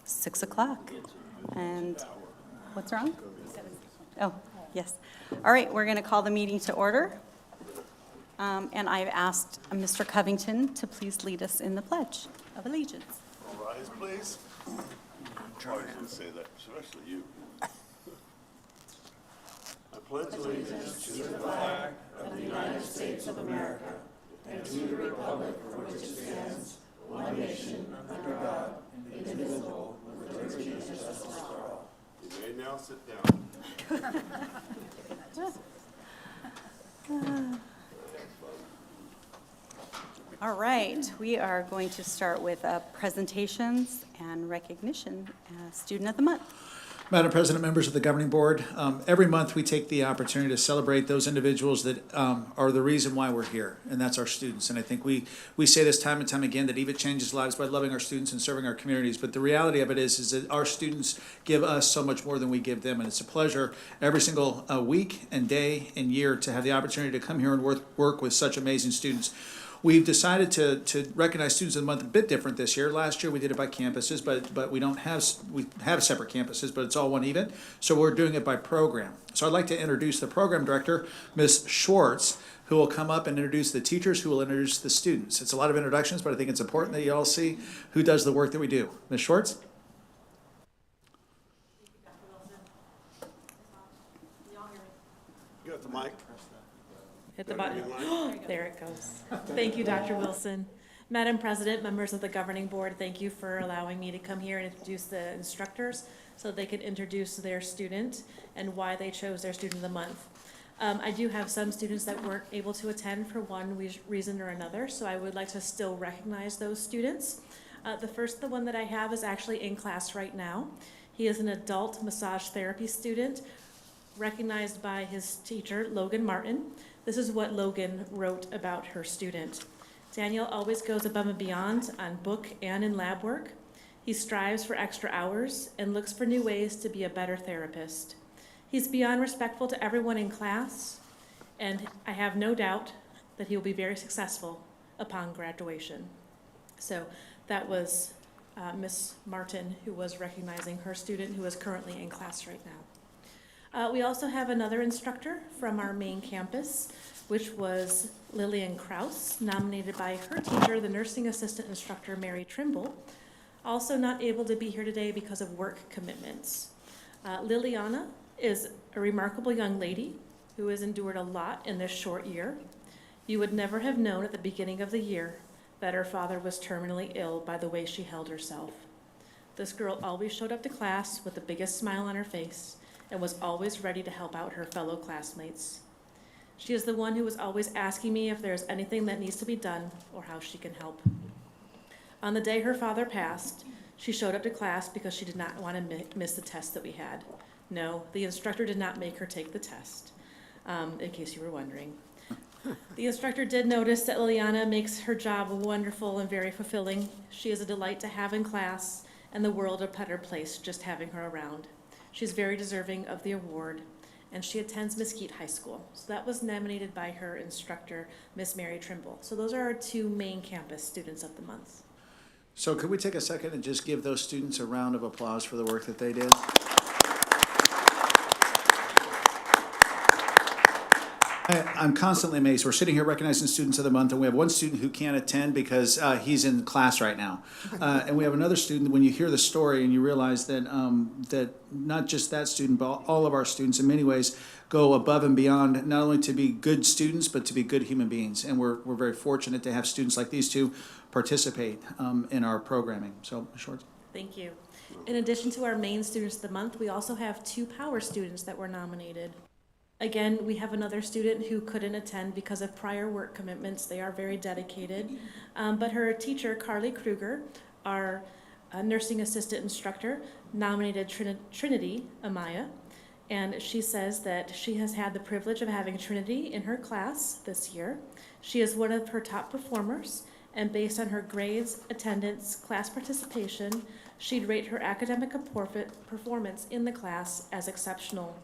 6 o'clock. And what's wrong? Oh, yes. All right, we're going to call the meeting to order. And I've asked Mr. Covington to please lead us in the Pledge of Allegiance. All rise, please. I'm trying to say that, especially you. I pledge allegiance to the flag of the United States of America and to the republic for which it stands, one nation, under God, indivisible, with liberty and justice for all. You may now sit down. All right, we are going to start with presentations and recognition. Student of the Month. Madam President, members of the Governing Board, every month we take the opportunity to celebrate those individuals that are the reason why we're here, and that's our students. And I think we say this time and time again that EVIT changes lives by loving our students and serving our communities. But the reality of it is that our students give us so much more than we give them, and it's a pleasure every single week and day and year to have the opportunity to come here and work with such amazing students. We've decided to recognize Students of the Month a bit different this year. Last year we did it by campuses, but we have separate campuses, but it's all one event. So we're doing it by program. So I'd like to introduce the program director, Ms. Schwartz, who will come up and introduce the teachers, who will introduce the students. It's a lot of introductions, but I think it's important that you all see who does the work that we do. Ms. Schwartz? You got the mic? Hit the button. There it goes. Thank you, Dr. Wilson. Madam President, members of the Governing Board, thank you for allowing me to come here and introduce the instructors so they can introduce their student and why they chose their Student of the Month. I do have some students that weren't able to attend for one reason or another, so I would like to still recognize those students. The one that I have is actually in class right now. He is an adult massage therapy student recognized by his teacher, Logan Martin. This is what Logan wrote about her student. Daniel always goes above and beyond on book and in lab work. He strives for extra hours and looks for new ways to be a better therapist. He's beyond respectful to everyone in class, and I have no doubt that he will be very successful upon graduation. So that was Miss Martin, who was recognizing her student who is currently in class right now. We also have another instructor from our main campus, which was Lillian Krause, nominated by her teacher, the nursing assistant instructor, Mary Trimble, also not able to be here today because of work commitments. Liliana is a remarkable young lady who has endured a lot in this short year. You would never have known at the beginning of the year that her father was terminally ill by the way she held herself. This girl always showed up to class with the biggest smile on her face and was always ready to help out her fellow classmates. She is the one who was always asking me if there's anything that needs to be done or how she can help. On the day her father passed, she showed up to class because she did not want to miss the test that we had. No, the instructor did not make her take the test, in case you were wondering. The instructor did notice that Liliana makes her job wonderful and very fulfilling. She is a delight to have in class and the world a better place just having her around. She's very deserving of the award, and she attends Mesquite High School. So that was nominated by her instructor, Miss Mary Trimble. So those are our two main campus Students of the Month. So could we take a second and just give those students a round of applause for the work that they did? I'm constantly amazed. We're sitting here recognizing Students of the Month, and we have one student who can't attend because he's in class right now. And we have another student, when you hear the story and you realize that that not just that student, but all of our students in many ways go above and beyond, not only to be good students, but to be good human beings. And we're very fortunate to have students like these two participate in our programming. So, Short. Thank you. In addition to our main Students of the Month, we also have two Power students that were nominated. Again, we have another student who couldn't attend because of prior work commitments. They are very dedicated. But her teacher, Carly Kruger, our nursing assistant instructor, nominated Trinity Amaya. And she says that she has had the privilege of having Trinity in her class this year. She is one of her top performers, and based on her grades, attendance, class participation, she'd rate her academic performance in the class as exceptional.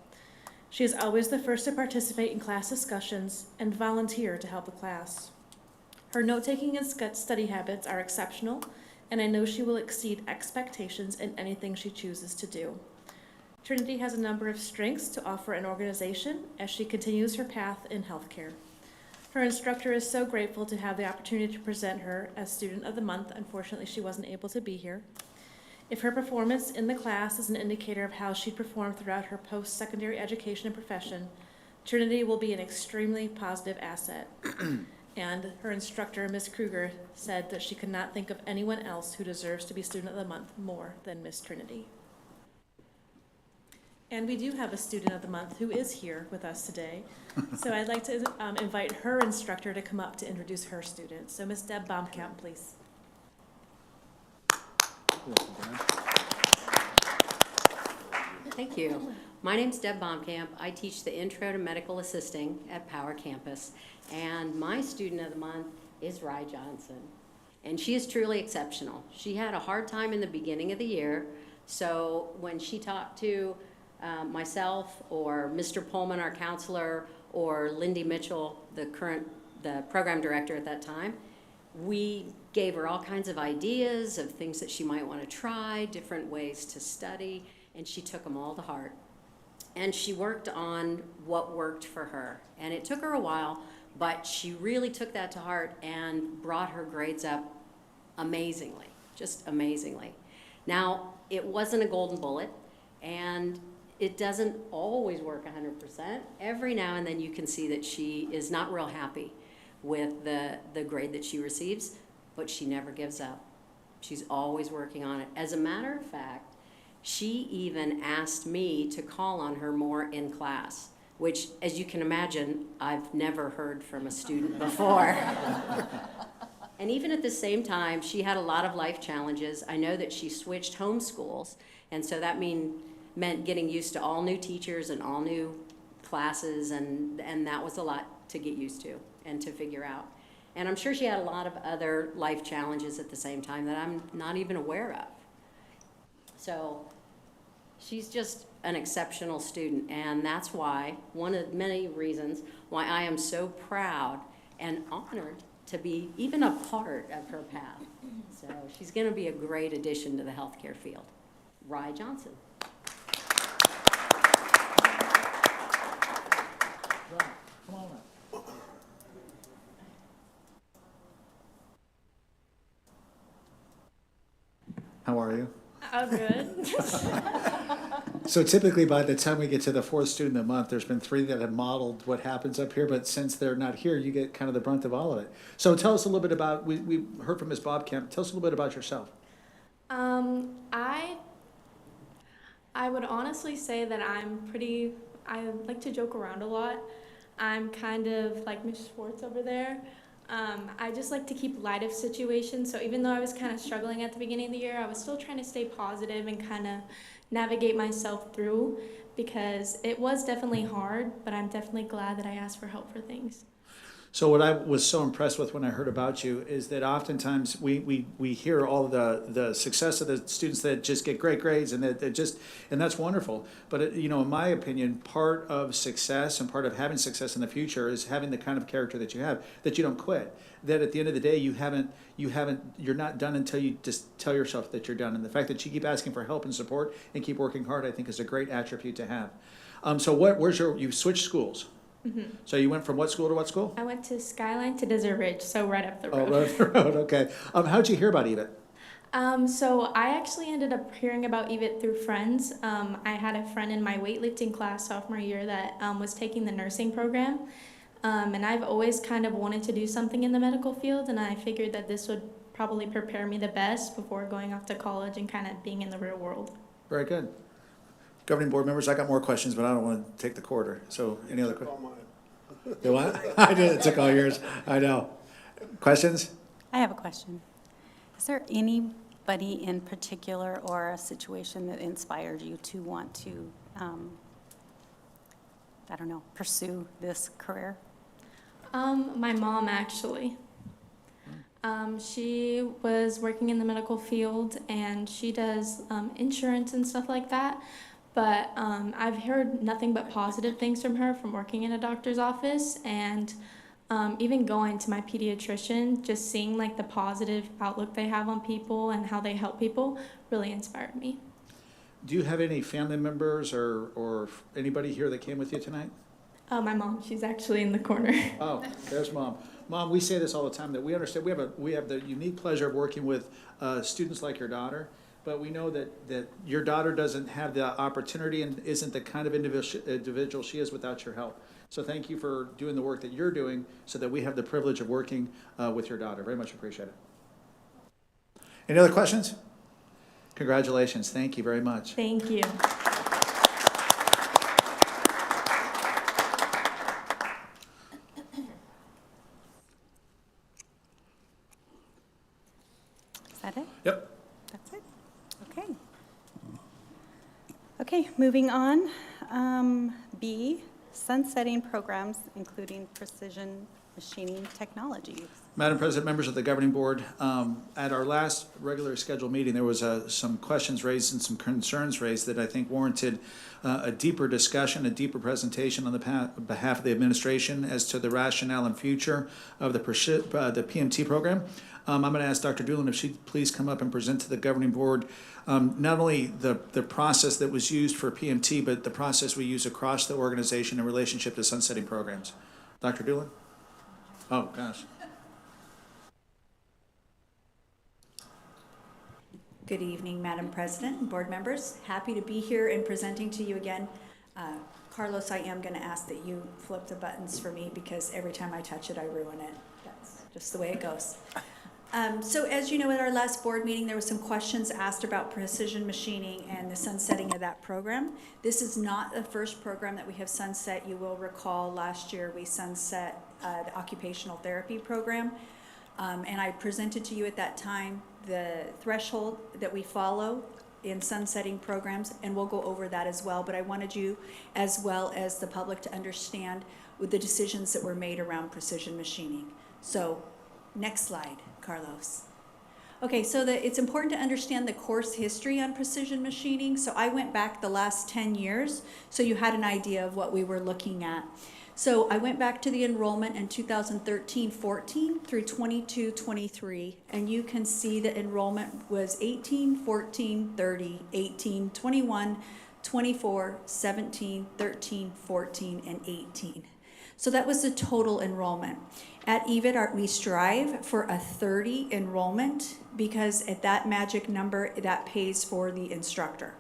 She is always the first to participate in class discussions and volunteer to help the class. Her note-taking and study habits are exceptional, and I know she will exceed expectations in anything she chooses to do. Trinity has a number of strengths to offer an organization as she continues her path in healthcare. Her instructor is so grateful to have the opportunity to present her as Student of the Month. Unfortunately, she wasn't able to be here. If her performance in the class is an indicator of how she performed throughout her post-secondary education and profession, Trinity will be an extremely positive asset. And her instructor, Ms. Kruger, said that she could not think of anyone else who deserves to be Student of the Month more than Miss Trinity. And we do have a Student of the Month who is here with us today. So I'd like to invite her instructor to come up to introduce her student. So Ms. Deb Baumkamp, please. Thank you. My name's Deb Baumkamp. I teach the Intro to Medical Assisting at Power Campus, and my Student of the Month is Rye Johnson. And she is truly exceptional. She had a hard time in the beginning of the year, so when she talked to myself or Mr. Pullman, our counselor, or Lindy Mitchell, the program director at that time, we gave her all kinds of ideas of things that she might want to try, different ways to study, and she took them all to heart. And she worked on what worked for her. And it took her a while, but she really took that to heart and brought her grades up amazingly, just amazingly. Now, it wasn't a golden bullet, and it doesn't always work 100%. Every now and then you can see that she is not real happy with the grade that she receives, but she never gives up. She's always working on it. As a matter of fact, she even asked me to call on her more in class, which, as you can imagine, I've never heard from a student before. And even at the same time, she had a lot of life challenges. I know that she switched homeschools, and so that meant getting used to all new teachers and all new classes, and that was a lot to get used to and to figure out. And I'm sure she had a lot of other life challenges at the same time that I'm not even aware of. So she's just an exceptional student, and that's why, one of many reasons why I am so proud and honored to be even a part of her path. So she's going to be a great addition to the healthcare field. Rye Johnson. Come on up. How are you? Oh, good. So typically by the time we get to the fourth Student of the Month, there's been 3 that have modeled what happens up here, but since they're not here, you get kind of the brunt of all of it. So tell us a little bit about, we heard from Ms. Bobkamp, tell us a little bit about yourself. I would honestly say that I like to joke around a lot. I'm kind of like Ms. Schwartz over there. I just like to keep light of situations, so even though I was kind of struggling at the beginning of the year, I was still trying to stay positive and kind of navigate myself through, because it was definitely hard, but I'm definitely glad that I asked for help for things. So what I was so impressed with when I heard about you is that oftentimes we hear all the success of the students that just get great grades and and that's wonderful. But in my opinion, part of success and part of having success in the future is having the kind of character that you have, that you don't quit. That at the end of the day you're not done until you just tell yourself that you're done. And the fact that you keep asking for help and support and keep working hard, I think is a great attribute to have. So you switched schools? Mm-hmm. So you went from what school to what school? I went to Skyline to Desert Ridge, so right up the road. Oh, right up the road, okay. How'd you hear about EVIT? So I actually ended up hearing about EVIT through friends. I had a friend in my weightlifting class sophomore year that was taking the nursing program. And I've always kind of wanted to do something in the medical field, and I figured that this would probably prepare me the best before going off to college and kind of being in the real world. Very good. Governing board members, I got more questions, but I don't want to take the quarter. So any other questions? You what? I did. It took all yours. I know. Questions? I have a question. Is there anybody in particular or a situation that inspired you to want to, pursue this career? My mom, actually. She was working in the medical field, and she does insurance and stuff like that. But I've heard nothing but positive things from her from working in a doctor's office, and Even going to my pediatrician, just seeing like the positive outlook they have on people and how they help people really inspired me. Do you have any family members or anybody here that came with you tonight? My mom, she's actually in the corner. Oh, there's Mom. Mom, we say this all the time, that we understand, we have the unique pleasure of working with students like your daughter, but we know that your daughter doesn't have the opportunity and isn't the kind of individual she is without your help. So thank you for doing the work that you're doing so that we have the privilege of working with your daughter. Very much appreciate it. Any other questions? Congratulations. Thank you very much. Thank you. Is that it? Yep. That's it? Okay. Okay, moving on. B, sunsetting programs, including precision machining technologies. Madam President, members of the governing board, at our last regular scheduled meeting, there was some questions raised and some concerns raised that I think warranted a deeper discussion, a deeper presentation on the behalf of the administration as to the rationale and future of the PMT program. I'm going to ask Dr. Doolin if she'd please come up and present to the governing board not only the process that was used for PMT, but the process we use across the organization in relationship to sunsetting programs. Dr. Doolin? Oh, gosh. Good evening, Madam President and board members. Happy to be here and presenting to you again. Carlos, I am going to ask that you flip the buttons for me because every time I touch it, I ruin it. That's just the way it goes. So as you know, at our last board meeting, there were some questions asked about precision machining and the sunsetting of that program. This is not the first program that we have sunset. You will recall last year we sunset the occupational therapy program. And I presented to you at that time the threshold that we follow in sunsetting programs, and we'll go over that as well. But I wanted you, as well as the public, to understand with the decisions that were made around precision machining. So, next slide, Carlos. Okay, so it's important to understand the course history on precision machining. So I went back the last 10 years, so you had an idea of what we were looking at. So I went back to the enrollment in 2013-14 through 22-23, and you can see the enrollment was 18, 14, 30, 18, 21, 24, 17, 13, 14, and 18. So that was the total enrollment. At EVIT, we strive for a 30 enrollment because at that magic number, that pays for the instructor,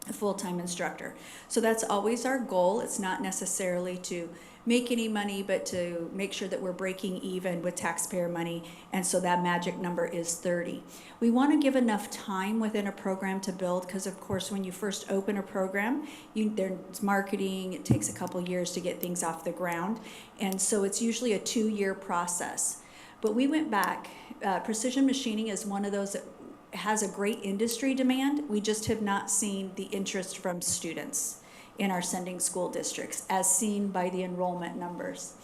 a full-time instructor. So that's always our goal. It's not necessarily to make any money, but to make sure that we're breaking even with taxpayer money, and so that magic number is 30. We want to give enough time within a program to build, because of course when you first open a program, there's marketing, it takes a couple years to get things off the ground, and so it's usually a 2-year process. But we went back, precision machining is one of those that has a great industry demand. We just have not seen the interest from students in our sending school districts, as seen by the enrollment numbers.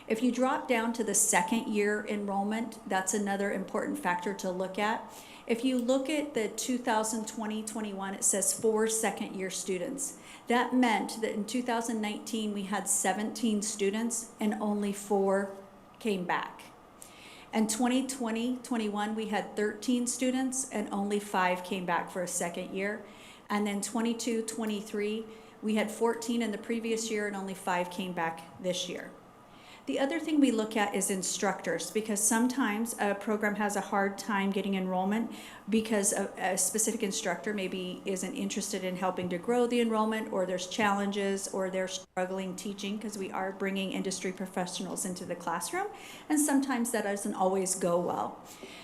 If you drop down to the second year enrollment, that's another important factor to look at. If you look at the 2020-21, it says 4 second year students. That meant that in 2019, we had 17 students and only 4 came back. And 2020-21, we had 13 students and only 5 came back for a second year. And then 22-23, we had 14 in the previous year and only 5 came back this year. The other thing we look at is instructors, because sometimes a program has a hard time getting enrollment because a specific instructor maybe isn't interested in helping to grow the enrollment, or there's challenges, or they're struggling teaching, because we are bringing industry professionals into the classroom, and sometimes that doesn't always go well.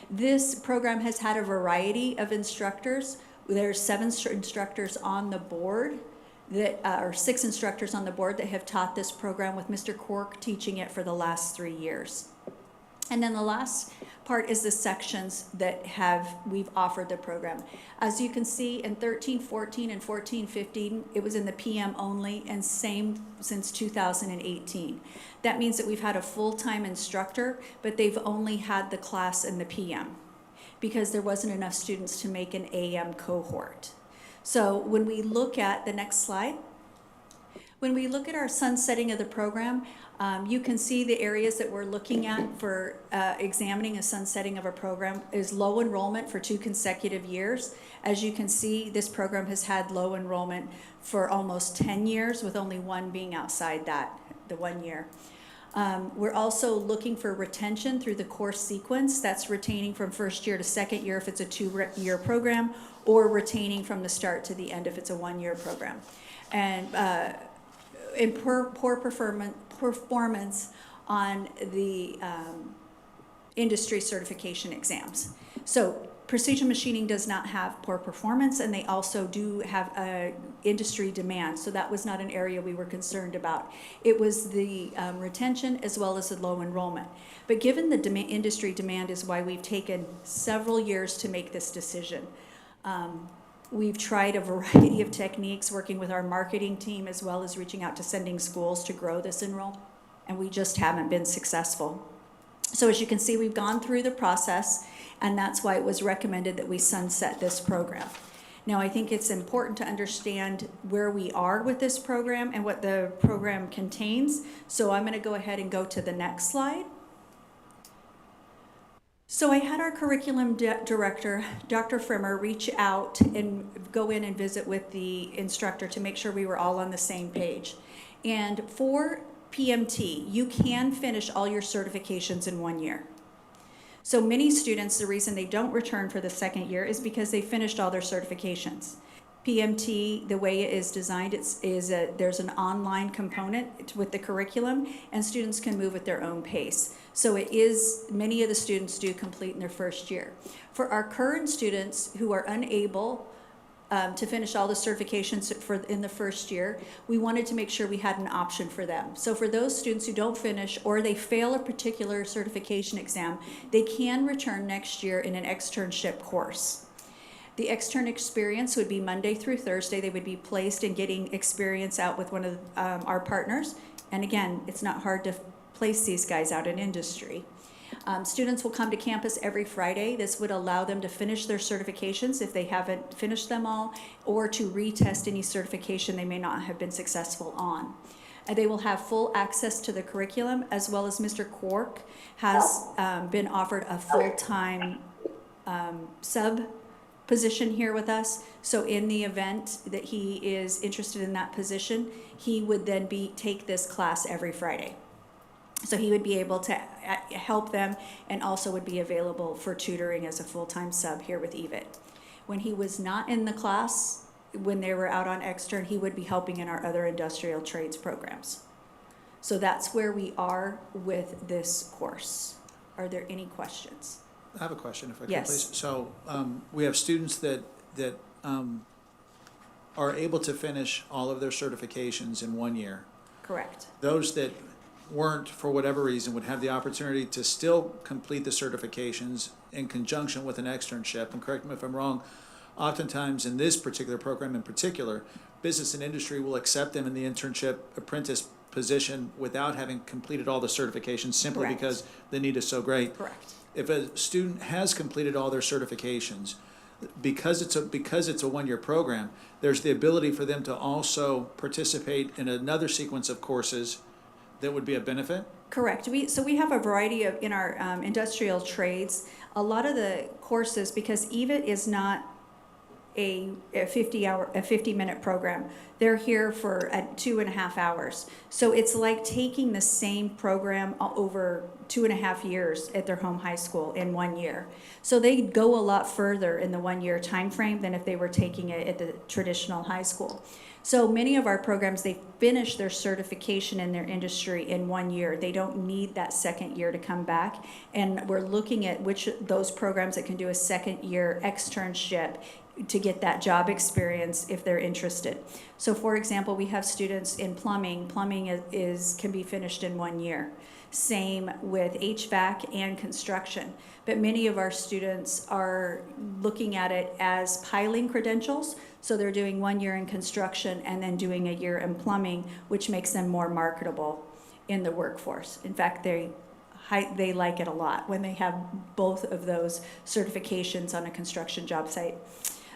This program has had a variety of instructors. There's 7 instructors on the board that are 6 instructors on the board that have taught this program, with Mr. Cork teaching it for the last 3 years. And then the last part is the sections that we've offered the program. As you can see, in 13-14 and 14-15, it was in the PM only, and same since 2018. That means that we've had a full-time instructor, but they've only had the class in the PM because there wasn't enough students to make an AM cohort. So when we look at the next slide, When we look at our sunsetting of the program, you can see the areas that we're looking at for examining a sunsetting of a program is low enrollment for 2 consecutive years. As you can see, this program has had low enrollment for almost 10 years, with only one being outside that, the 1 year. We're also looking for retention through the course sequence. That's retaining from first year to second year if it's a 2-year program, or retaining from the start to the end if it's a 1-year program. And poor performance on the industry certification exams. So precision machining does not have poor performance, and they also do have industry demand. So that was not an area we were concerned about. It was the retention as well as the low enrollment. But given the industry demand is why we've taken several years to make this decision. We've tried a variety of techniques working with our marketing team as well as reaching out to sending schools to grow this enroll, and we just haven't been successful. So as you can see, we've gone through the process, and that's why it was recommended that we sunset this program. Now, I think it's important to understand where we are with this program and what the program contains. So I'm going to go ahead and go to the next slide. So I had our curriculum director, Dr. Frimmer, reach out and go in and visit with the instructor to make sure we were all on the same page. And for PMT, you can finish all your certifications in 1 year. So many students, the reason they don't return for the second year is because they finished all their certifications. PMT, the way it is designed, there's an online component with the curriculum, and students can move at their own pace. So many of the students do complete in their first year. For our current students who are unable to finish all the certifications in the first year, we wanted to make sure we had an option for them. So for those students who don't finish or they fail a particular certification exam, they can return next year in an externship course. The extern experience would be Monday through Thursday. They would be placed in getting experience out with one of our partners. And again, it's not hard to place these guys out in industry. Students will come to campus every Friday. This would allow them to finish their certifications if they haven't finished them all, or to retest any certification they may not have been successful on. And they will have full access to the curriculum, as well as Mr. Quark has been offered a full-time sub position here with us. So in the event that he is interested in that position, he would then take this class every Friday. So he would be able to help them, and also would be available for tutoring as a full-time sub here with EVIT. When he was not in the class, when they were out on extern, he would be helping in our other industrial trades programs. So that's where we are with this course. Are there any questions? I have a question, if I could, Yes. please. So we have students that are able to finish all of their certifications in 1 year. Correct. Those that weren't, for whatever reason, would have the opportunity to still complete the certifications in conjunction with an externship. And correct me if I'm wrong, oftentimes in this particular program in particular, business and industry will accept them in the internship apprentice position without having completed all the certifications, simply Correct. because the need is so great. Correct. If a student has completed all their certifications, because it's a 1 year program, there's the ability for them to also participate in another sequence of courses that would be a benefit? Correct. So we have a variety in our industrial trades. A lot of the courses, because EVIT is not a 50-minute program. They're here for 2.5 hours. So it's like taking the same program over 2.5 years at their home high school in 1 year. So they go a lot further in the 1 year time frame than if they were taking it at the traditional high school. So many of our programs, they finish their certification in their industry in 1 year. They don't need that second year to come back. And we're looking at those programs that can do a second year externship to get that job experience if they're interested. So for example, we have students in plumbing. Plumbing can be finished in 1 year. Same with HVAC and construction. But many of our students are looking at it as piling credentials. So they're doing 1 year in construction and then doing a year in plumbing, which makes them more marketable in the workforce. In fact, they like it a lot when they have both of those certifications on a construction job site.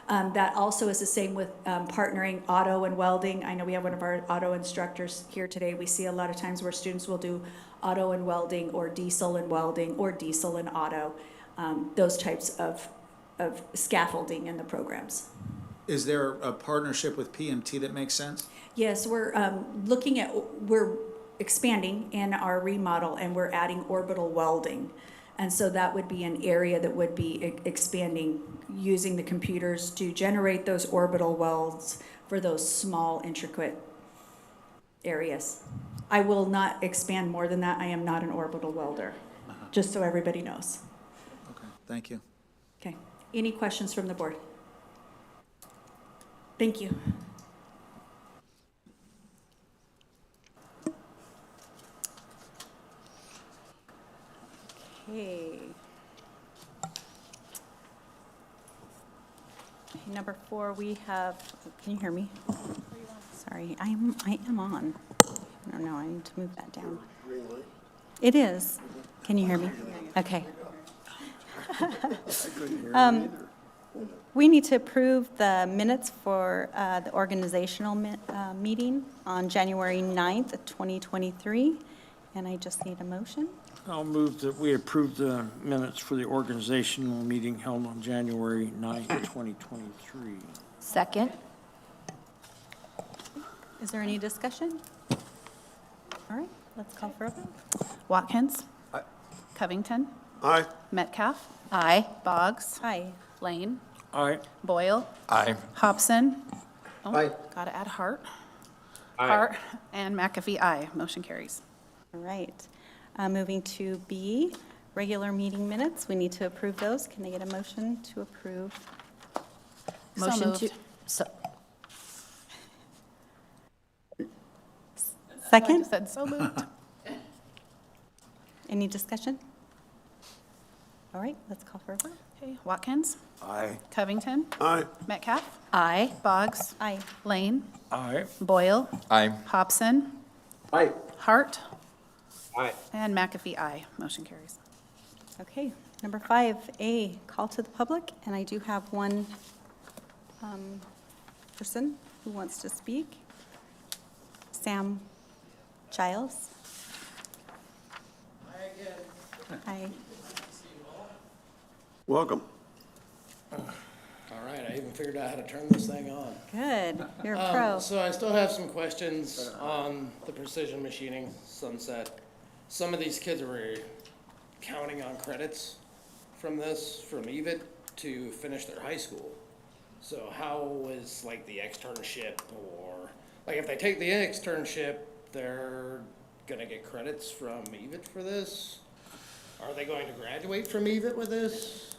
That also is the same with partnering auto and welding. I know we have one of our auto instructors here today. We see a lot of times where students will do auto and welding or diesel and welding or diesel and auto, those types of scaffolding in the programs. Is there a partnership with PMT that makes sense? Yes, we're we're expanding in our remodel and we're adding orbital welding. And so that would be an area that would be expanding, using the computers to generate those orbital welds for those small, intricate areas. I will not expand more than that. I am not an orbital welder, just so everybody knows. Okay, thank you. Okay, any questions from the board? Thank you. Okay. Number 4, we have, can you hear me? Sorry, I am on. I don't know, I need to move that down. It is. Can you hear me? Okay. We need to approve the minutes for the organizational meeting on January 9th, 2023, and I just need a motion. I'll move that we approve the minutes for the organizational meeting held on January 9th, 2023. Second. Is there any discussion? All right, let's call for a vote. Watkins. Covington. Aye. Metcalf. Aye. Boggs. Aye. Lane. Aye. Boyle. Aye. Hobson. Oh, Aye. gotta add Hart. Hart and McAfee, aye. Motion carries. All right. Moving to B, regular meeting minutes. We need to approve those. Can I get a motion to approve? Motion to, Second? I said so moved. Any discussion? All right, let's call for a vote. Okay, Watkins. Aye. Covington. Aye. Metcalf. Aye. Boggs. Aye. Lane. Aye. Boyle. Aye. Hobson. Aye. Hart. Aye. And McAfee, aye. Motion carries. Okay, number 5A, call to the public, and I do have one person who wants to speak. Sam Giles. Hi again. Hi. Welcome. All right, I even figured out how to turn this thing on. Good, you're a pro. So I still have some questions on the precision machining sunset. Some of these kids were counting on credits from this, from EVIT, to finish their high school. So how was like the externship, or like if they take the externship, they're gonna get credits from EVIT for this? Are they going to graduate from EVIT with this?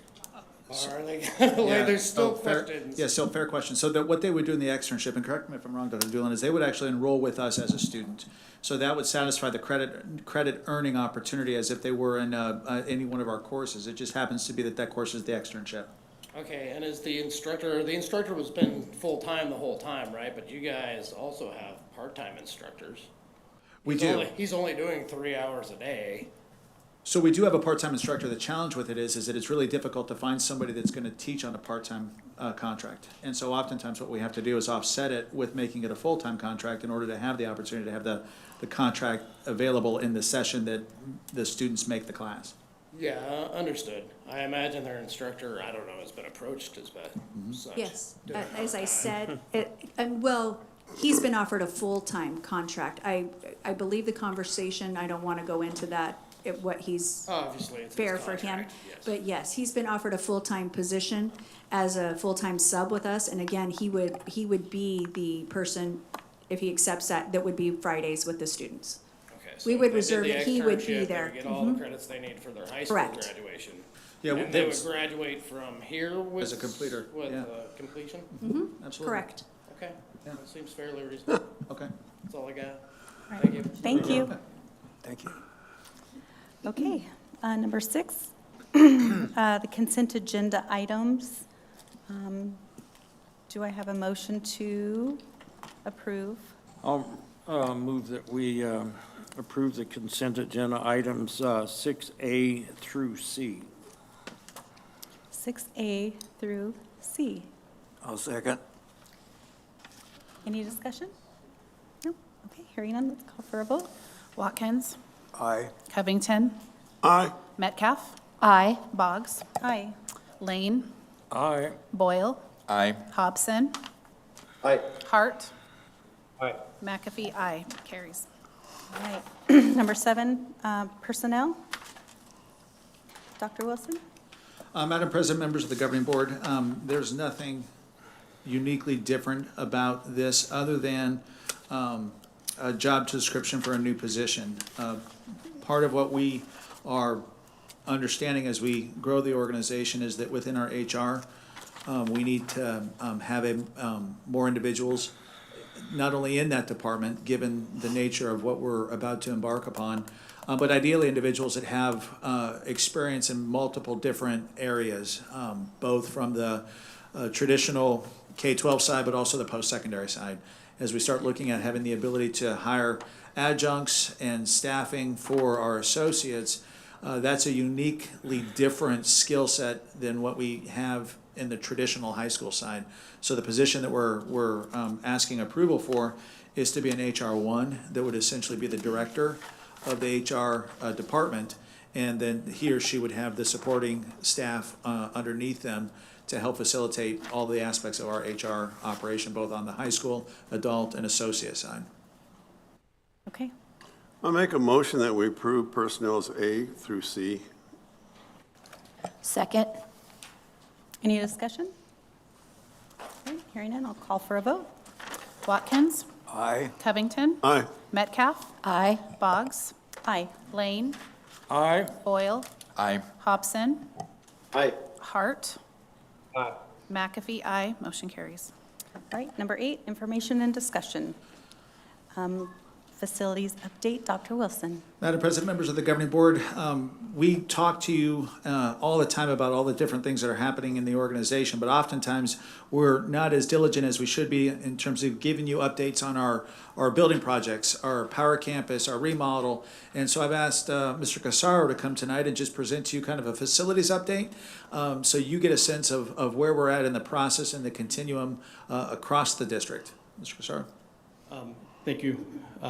Or are they, like, there's still questions. Yeah, so fair question. So what they would do in the externship, and correct me if I'm wrong, Dr. Doolan, is they would actually enroll with us as a student. So that would satisfy the credit earning opportunity as if they were in any one of our courses. It just happens to be that course is the externship. Okay, and is the instructor has been full-time the whole time, right? But you guys also have part-time instructors. We do. He's only doing 3 hours a day. So we do have a part-time instructor. The challenge with it is that it's really difficult to find somebody that's going to teach on a part-time contract. And so oftentimes what we have to do is offset it with making it a full-time contract in order to have the opportunity to have the contract available in the session that the students make the class. Yeah, understood. I imagine their instructor, I don't know, has been approached as such. Yes, as I said, well, he's been offered a full-time contract. I believe the conversation, I don't want to go into that, what he's Obviously, it's his fair for him. contract, yes. But yes, he's been offered a full-time position as a full-time sub with us. And again, he would be the person, if he accepts that would be Fridays with the students. Okay, We so would if they reserve did the it. He would be externship, they there. would get all the credits they need for their high school Correct. graduation. Yeah, And they would graduate from here with. As a completer, With yeah. completion? Absolutely. Correct. Okay, Yeah. that seems fairly reasonable. Okay. That's all I got. Right. Thank you. Thank you. Thank you. Okay, number 6, the consent agenda items. Do I have a motion to approve? I'll move that we approve the consent agenda items 6A through C. 6A through C. I'll second. Any discussion? No? Okay, hearing none, let's call for a vote. Watkins, Aye. Covington, Aye. Metcalf, Aye. Boggs, Aye. Lane, Aye. Boyle, Aye. Hobson, Aye. Hart, Aye. McAfee, aye. Carries. All right. Number 7, personnel. Dr. Wilson? Madam President, members of the governing board, there's nothing uniquely different about this other than a job description for a new position. Part of what we are understanding as we grow the organization is that within our HR, we need to have more individuals, not only in that department, given the nature of what we're about to embark upon, but ideally individuals that have experience in multiple different areas, both from the traditional K-12 side, but also the post-secondary side. As we start looking at having the ability to hire adjuncts and staffing for our associates, that's a uniquely different skill set than what we have in the traditional high school side. So the position that we're asking approval for is to be an HR1 that would essentially be the director of the HR department, and then he or she would have the supporting staff underneath them to help facilitate all the aspects of our HR operation, both on the high school, adult, and associate side. Okay. I'll make a motion that we approve personnel's A through C. Second. Any discussion? Okay, hearing none, I'll call for a vote. Watkins, Aye. Covington, Aye. Metcalf, Aye. Boggs, Aye. Lane, Aye. Boyle, Aye. Hobson, Aye. Hart, Aye. McAfee, aye. Motion carries. All right, number 8, information and discussion. Facilities update, Dr. Wilson. Madam President, members of the governing board, we talk to you all the time about all the different things that are happening in the organization, but oftentimes we're not as diligent as we should be in terms of giving you updates on our building projects, our Power Campus, our remodel. And so I've asked Mr. Casaro to come tonight and just present to you kind of a facilities update, so you get a sense of where we're at in the process and the continuum across the district. Mr. Casaro. Thank you,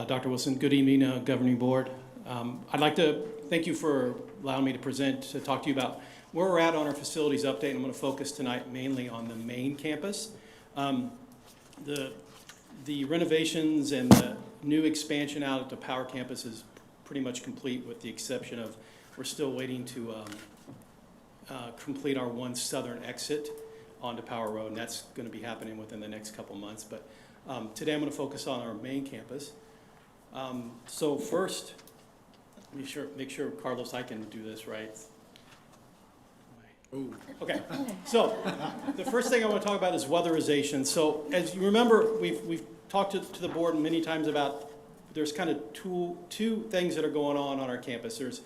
Dr. Wilson. Good evening, Governing Board. I'd like to thank you for allowing me to talk to you about where we're at on our facilities update. I'm going to focus tonight mainly on the main campus. The renovations and the new expansion out at the Power Campus is pretty much complete, with the exception of we're still waiting to complete our one southern exit onto Power Road, and that's going to be happening within the next couple months. But today I'm going to focus on our main campus. So first, make sure, Carlos, I can do this right. Ooh. Okay, so the first thing I want to talk about is weatherization. So as you remember, we've talked to the board many times about there's kind of two things that are going on our campus. There's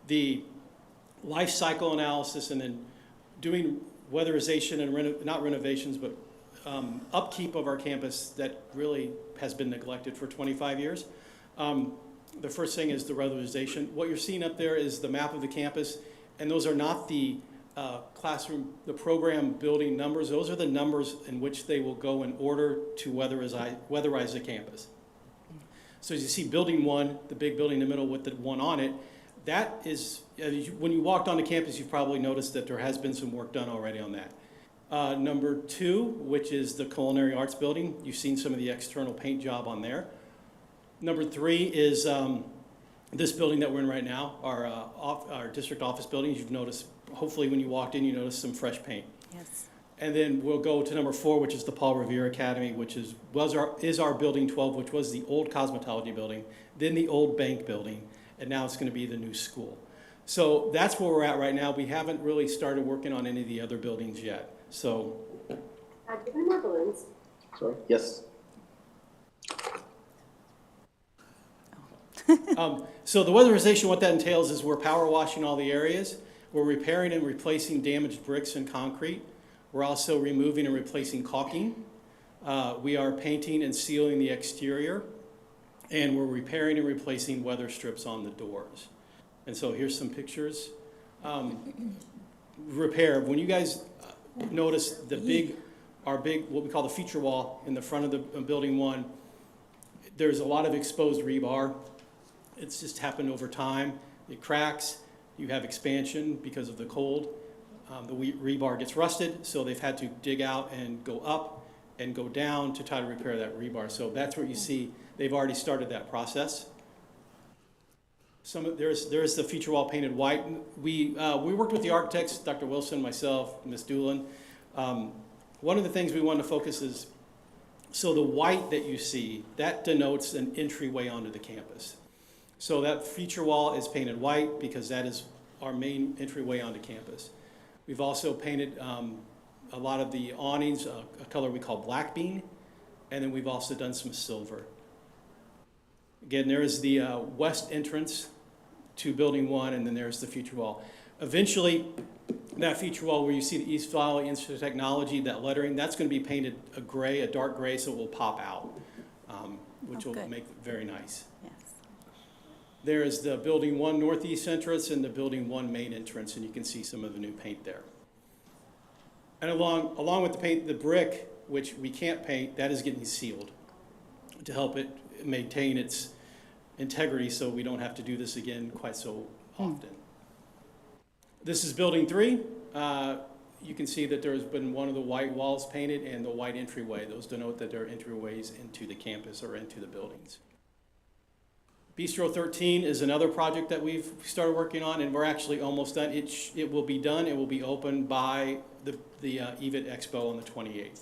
the life cycle analysis, and then doing weatherization and not renovations, but upkeep of our campus that really has been neglected for 25 years. The first thing is the weatherization. What you're seeing up there is the map of the campus, and those are not the the program building numbers. Those are the numbers in which they will go in order to weatherize the campus. So as you see building 1, the big building in the middle with the 1 on it, that is, when you walked on the campus, you've probably noticed that there has been some work done already on that. Number 2, which is the Culinary Arts Building. You've seen some of the external paint job on there. Number 3 is this building that we're in right now, our district office building. You've noticed, hopefully when you walked in, you noticed some fresh paint. Yes. And then we'll go to number 4, which is the Paul Revere Academy, which is our building 12, which was the old cosmetology building, then the old bank building, and now it's going to be the new school. So that's where we're at right now. We haven't really started working on any of the other buildings yet. So. More balloons. Sorry? Yes. So the weatherization, what that entails is we're power washing all the areas. We're repairing and replacing damaged bricks and concrete. We're also removing and replacing caulking. We are painting and sealing the exterior. And we're repairing and replacing weather strips on the doors. And so here's some pictures. Repair, when you guys notice the big our big, what we call the feature wall in the front of the building one, there's a lot of exposed rebar. It's just happened over time. It cracks. You have expansion because of the cold. The rebar gets rusted, so they've had to dig out and go up and go down to try to repair that rebar. So that's what you see. They've already started that process. There's the feature wall painted white. We worked with the architects, Dr. Wilson, myself, Ms. Doolin. One of the things we wanted to focus is, so the white that you see, that denotes an entryway onto the campus. So that feature wall is painted white because that is our main entryway onto campus. We've also painted a lot of the awnings, a color we call black bean, and then we've also done some silver. Again, there is the west entrance to Building 1, and then there's the feature wall. Eventually, that feature wall where you see the East Valley Institute of Technology, that lettering, that's going to be painted a gray, a dark gray, so it will pop out, which will make it very nice. Yes. There is the Building 1 northeast entrance and the Building 1 main entrance, and you can see some of the new paint there. And along with the paint, the brick, which we can't paint, that is getting sealed to help it maintain its integrity so we don't have to do this again quite so often. This is Building 3. You can see that there's been one of the white walls painted and the white entryway. Those denote that there are entryways into the campus or into the buildings. Bistro 13 is another project that we've started working on, and we're actually almost done. It will be done. It will be open by the EVIT Expo on the 28th.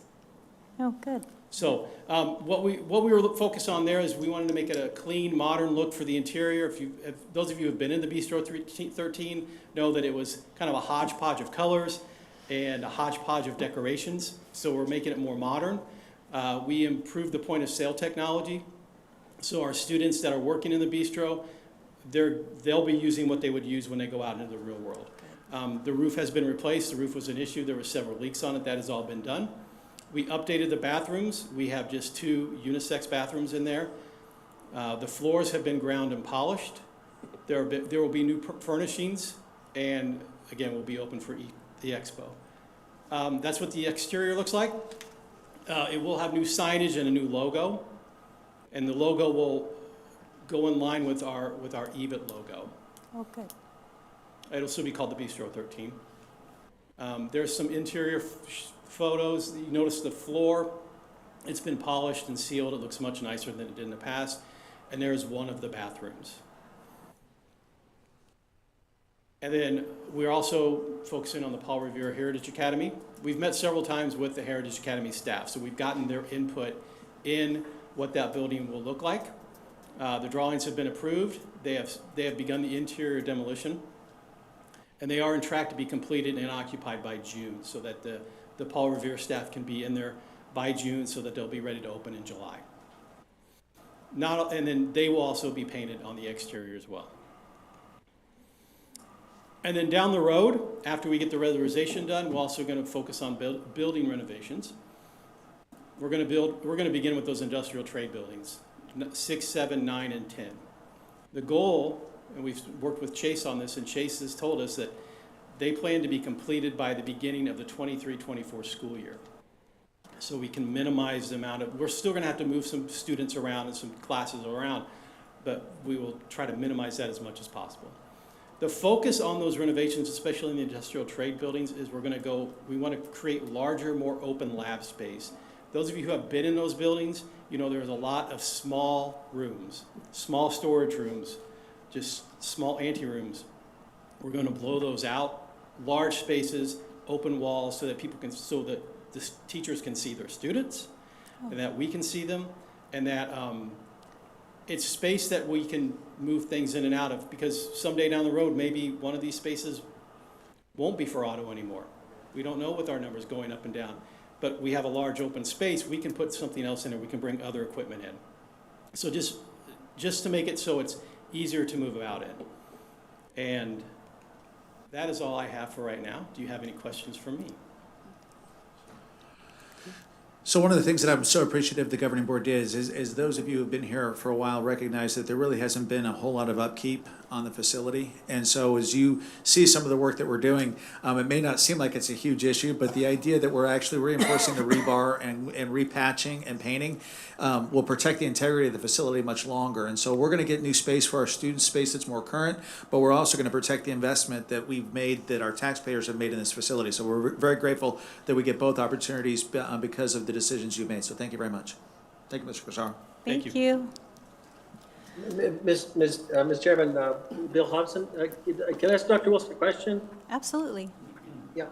Oh, good. So what we were focused on there is we wanted to make it a clean, modern look for the interior. If those of you who have been in the Bistro 13 know that it was kind of a hodgepodge of colors and a hodgepodge of decorations. So we're making it more modern. We improved the point of sale technology. So our students that are working in the Bistro, they'll be using what they would use when they go out into the real world. The roof has been replaced. The roof was an issue. There were several leaks on it. That has all been done. We updated the bathrooms. We have just 2 unisex bathrooms in there. The floors have been ground and polished. There will be new furnishings, and again, we'll be open for the expo. That's what the exterior looks like. It will have new signage and a new logo, and the logo will go in line with our EVIT logo. Oh, good. It'll still be called the Bistro 13. There's some interior photos. You notice the floor, it's been polished and sealed. It looks much nicer than it did in the past. And there's one of the bathrooms. And then we're also focusing on the Paul Revere Heritage Academy. We've met several times with the Heritage Academy staff, so we've gotten their input in what that building will look like. The drawings have been approved. They have begun the interior demolition. And they are on track to be completed and occupied by June, so that the Paul Revere staff can be in there by June so that they'll be ready to open in July. And then they will also be painted on the exterior as well. And then down the road, after we get the weatherization done, we're also going to focus on building renovations. We're going to begin with those industrial trade buildings, 6, 7, 9, and 10. The goal, and we've worked with Chase on this, and Chase has told us that they plan to be completed by the beginning of the 23-24 school year. So we can minimize the amount of, we're still going to have to move some students around and some classes around, but we will try to minimize that as much as possible. The focus on those renovations, especially in the industrial trade buildings, is we want to create larger, more open lab space. Those of you who have been in those buildings, you know there's a lot of small rooms, small storage rooms, just small ante-rooms. We're going to blow those out, large spaces, open walls, so that the teachers can see their students, and that we can see them, and that it's space that we can move things in and out of, because someday down the road, maybe one of these spaces won't be for auto anymore. We don't know with our numbers going up and down, but we have a large open space. We can put something else in there. We can bring other equipment in. So just to make it so it's easier to move about in. And that is all I have for right now. Do you have any questions for me? So one of the things that I'm so appreciative the governing board did is those of you who've been here for a while recognize that there really hasn't been a whole lot of upkeep on the facility. And so as you see some of the work that we're doing, it may not seem like it's a huge issue, but the idea that we're actually reinforcing the rebar and repatching and painting will protect the integrity of the facility much longer. And so we're going to get new space for our students, space that's more current, but we're also going to protect the investment that we've made, that our taxpayers have made in this facility. So we're very grateful that we get both opportunities because of the decisions you made. So thank you very much. Thank you, Mr. Cruzaro. Thank you. Ms. Chairman, Bill Hobson, can I ask Dr. Wilson a question? Absolutely. Yeah,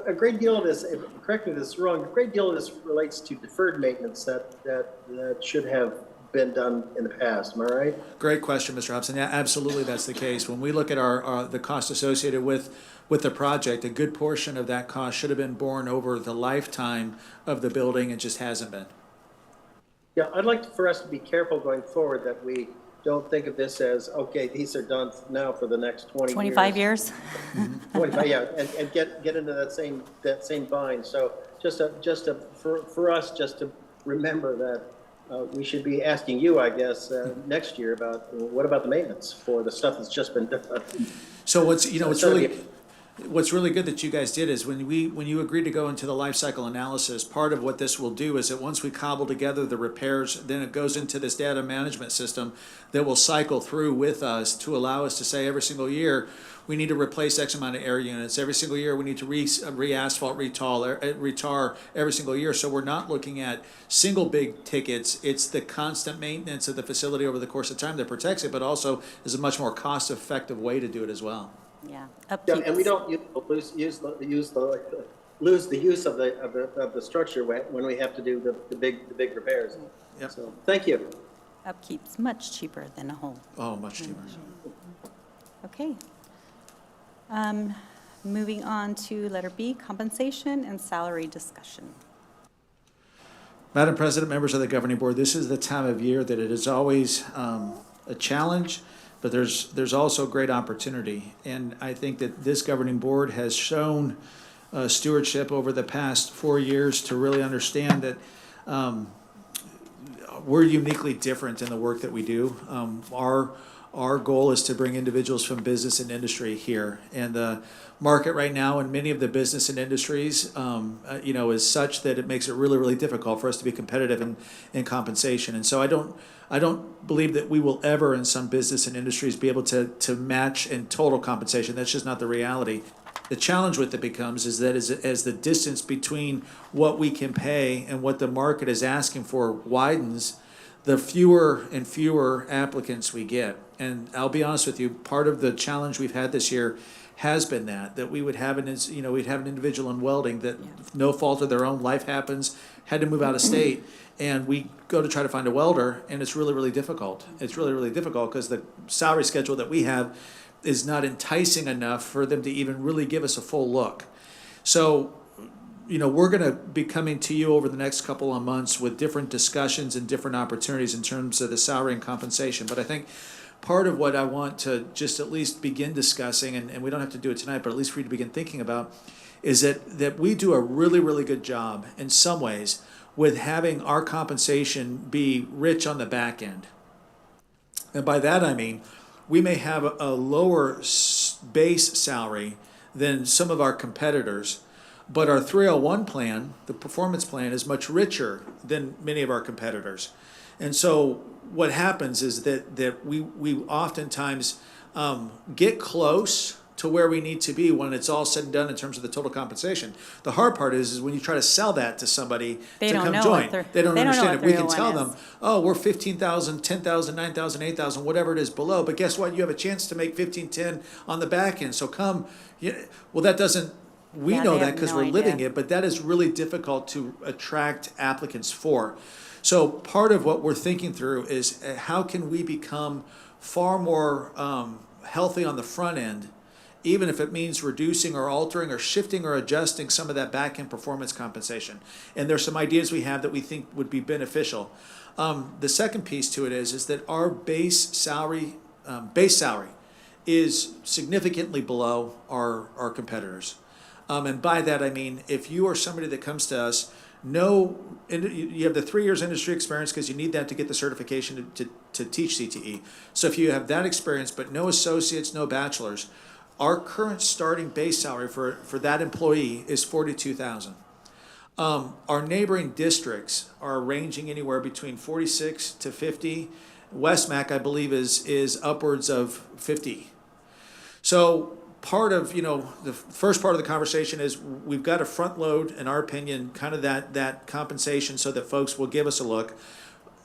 a great deal of this, correct me if this is wrong, a great deal of this relates to deferred maintenance that should have been done in the past, am I right? Great question, Mr. Hobson. Yeah, absolutely, that's the case. When we look at our the cost associated with the project, a good portion of that cost should have been borne over the lifetime of the building. It just hasn't been. Yeah, I'd like for us to be careful going forward that we don't think of this as, okay, these are done now for the next 20 25 years? 25, yeah, and get into that same bind. So for us, just to remember that we should be asking you, I guess, next year about what about the maintenance for the stuff that's just been done. So what's really good that you guys did is when you agreed to go into the life cycle analysis, part of what this will do is that once we cobble together the repairs, then it goes into this data management system that will cycle through with us to allow us to say every single year we need to replace X amount of air units. Every single year we need to re-asphalt, retar every single year. So we're not looking at single big tickets. It's the constant maintenance of the facility over the course of time that protects it, but also is a much more cost-effective way to do it as well. Yeah. Yeah, and we don't lose the use of the structure when we have to do the big repairs. Yep. So thank you. Upkeep's much cheaper than a home. Oh, much cheaper. Okay. Moving on to letter B, compensation and salary discussion. Madam President, members of the governing board, this is the time of year that it is always a challenge, but there's also great opportunity. And I think that this governing board has shown stewardship over the past 4 years to really understand that we're uniquely different in the work that we do. Our goal is to bring individuals from business and industry here. And the market right now in many of the business and industries, is such that it makes it really, really difficult for us to be competitive in compensation. And so I don't believe that we will ever in some business and industries be able to match in total compensation. That's just not the reality. The challenge with it becomes is that as the distance between what we can pay and what the market is asking for widens, the fewer and fewer applicants we get. And I'll be honest with you, part of the challenge we've had this year has been that we would have we'd have an individual in welding that no fault of their own, life happens, had to move out of state, and we go to try to find a welder, and it's really, really difficult. It's really, really difficult because the salary schedule that we have is not enticing enough for them to even really give us a full look. So, we're going to be coming to you over the next couple of months with different discussions and different opportunities in terms of the salary and compensation. But I think part of what I want to just at least begin discussing, and we don't have to do it tonight, but at least for you to begin thinking about, is that we do a really, really good job in some ways with having our compensation be rich on the back end. And by that I mean, we may have a lower base salary than some of our competitors, but our 301 plan, the performance plan, is much richer than many of our competitors. And so what happens is that we oftentimes get close to where we need to be when it's all said and done in terms of the total compensation. The hard part is when you try to sell that to somebody to come join. They don't understand it. We can tell them, oh, we're 15,000, 10,000, 9,000, 8,000, whatever it is below. But guess what? You have a chance to make 15, 10 on the back end. So come. Well, that doesn't. We know that because we're living it, but that is really difficult to attract applicants for. So part of what we're thinking through is how can we become far more healthy on the front end, even if it means reducing or altering or shifting or adjusting some of that back-end performance compensation. And there's some ideas we have that we think would be beneficial. The second piece to it is that our base salary is significantly below our competitors. And by that I mean, if you are somebody that comes to us you have the 3 years industry experience because you need that to get the certification to teach CTE. So if you have that experience, but no associates, no bachelors, our current starting base salary for that employee is $42,000. Our neighboring districts are ranging anywhere between 46 to 50. Westmac, I believe, is upwards of 50. So part of, the first part of the conversation is we've got to front load, in our opinion, kind of that compensation so that folks will give us a look.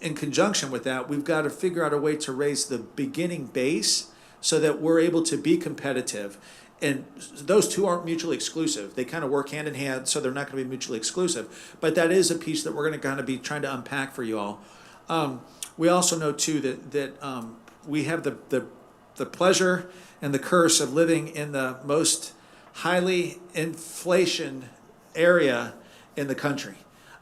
In conjunction with that, we've got to figure out a way to raise the beginning base so that we're able to be competitive. And those two aren't mutually exclusive. They kind of work hand in hand, so they're not going to be mutually exclusive. But that is a piece that we're going to kind of be trying to unpack for you all. We also know, too, that we have the pleasure and the curse of living in the most highly inflation area in the country.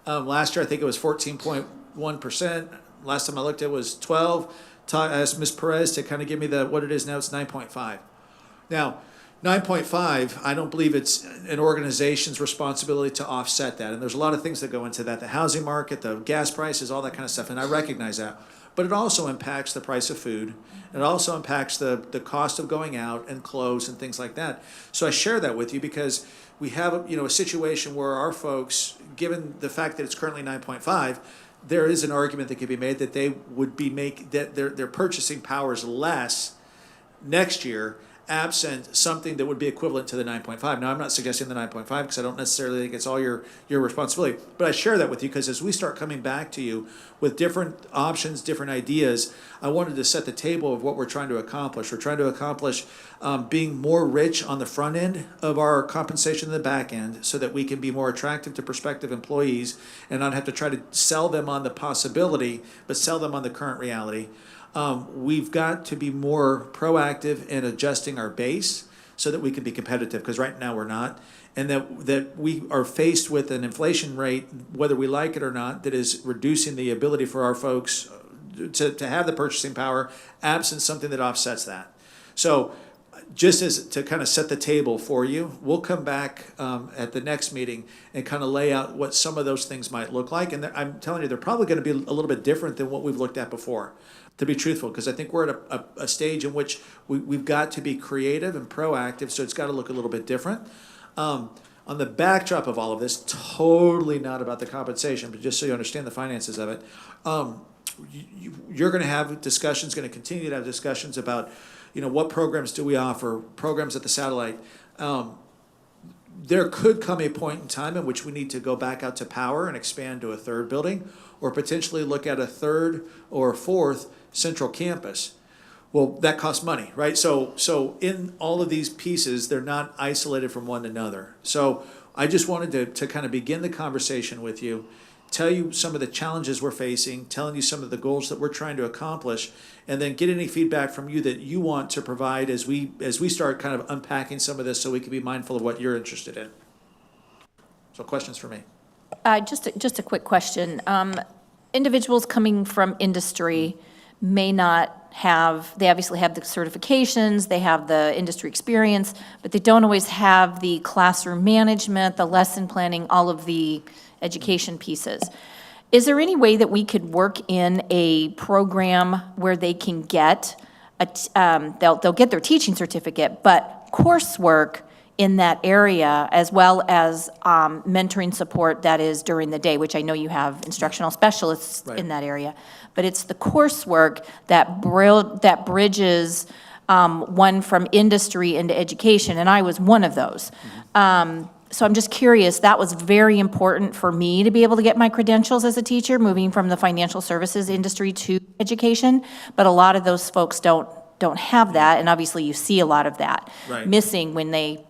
Last year, I think it was 14.1%. Last time I looked, it was 12. I asked Ms. Perez to kind of give me what it is now. It's 9.5. Now, 9.5, I don't believe it's an organization's responsibility to offset that. And there's a lot of things that go into that. The housing market, the gas prices, all that kind of stuff. And I recognize that. But it also impacts the price of food. It also impacts the cost of going out and clothes and things like that. So I share that with you because we have a situation where our folks, given the fact that it's currently 9.5, there is an argument that could be made that they would be that their purchasing power is less next year, absent something that would be equivalent to the 9.5. Now, I'm not suggesting the 9.5 because I don't necessarily think it's all your responsibility, but I share that with you because as we start coming back to you with different options, different ideas, I wanted to set the table of what we're trying to accomplish. We're trying to accomplish being more rich on the front end of our compensation in the back end so that we can be more attractive to prospective employees and not have to try to sell them on the possibility, but sell them on the current reality. We've got to be more proactive in adjusting our base so that we can be competitive, because right now we're not. And that we are faced with an inflation rate, whether we like it or not, that is reducing the ability for our folks to have the purchasing power, absent something that offsets that. So just as to kind of set the table for you, we'll come back at the next meeting and kind of lay out what some of those things might look like. And I'm telling you, they're probably going to be a little bit different than what we've looked at before, to be truthful, because I think we're at a stage in which we've got to be creative and proactive, so it's got to look a little bit different. On the backdrop of all of this, totally not about the compensation, but just so you understand the finances of it, you're going to have discussions, going to continue to have discussions about, what programs do we offer, programs at the satellite. There could come a point in time in which we need to go back out to power and expand to a third building, or potentially look at a third or a fourth central campus. Well, that costs money, right? So in all of these pieces, they're not isolated from one another. So I just wanted to kind of begin the conversation with you, tell you some of the challenges we're facing, telling you some of the goals that we're trying to accomplish, and then get any feedback from you that you want to provide as we start kind of unpacking some of this so we can be mindful of what you're interested in. So questions for me? Just a quick question. Individuals coming from industry may not they obviously have the certifications, they have the industry experience, but they don't always have the classroom management, the lesson planning, all of the education pieces. Is there any way that we could work in a program where they can get, they'll get their teaching certificate, but coursework in that area, as well as mentoring support that is during the day, which I know you have instructional specialists in that area. But it's the coursework that bridges one from industry into education, and I was one of those. So I'm just curious, that was very important for me to be able to get my credentials as a teacher, moving from the financial services industry to education, but a lot of those folks don't have that, and obviously you see a lot of that missing when they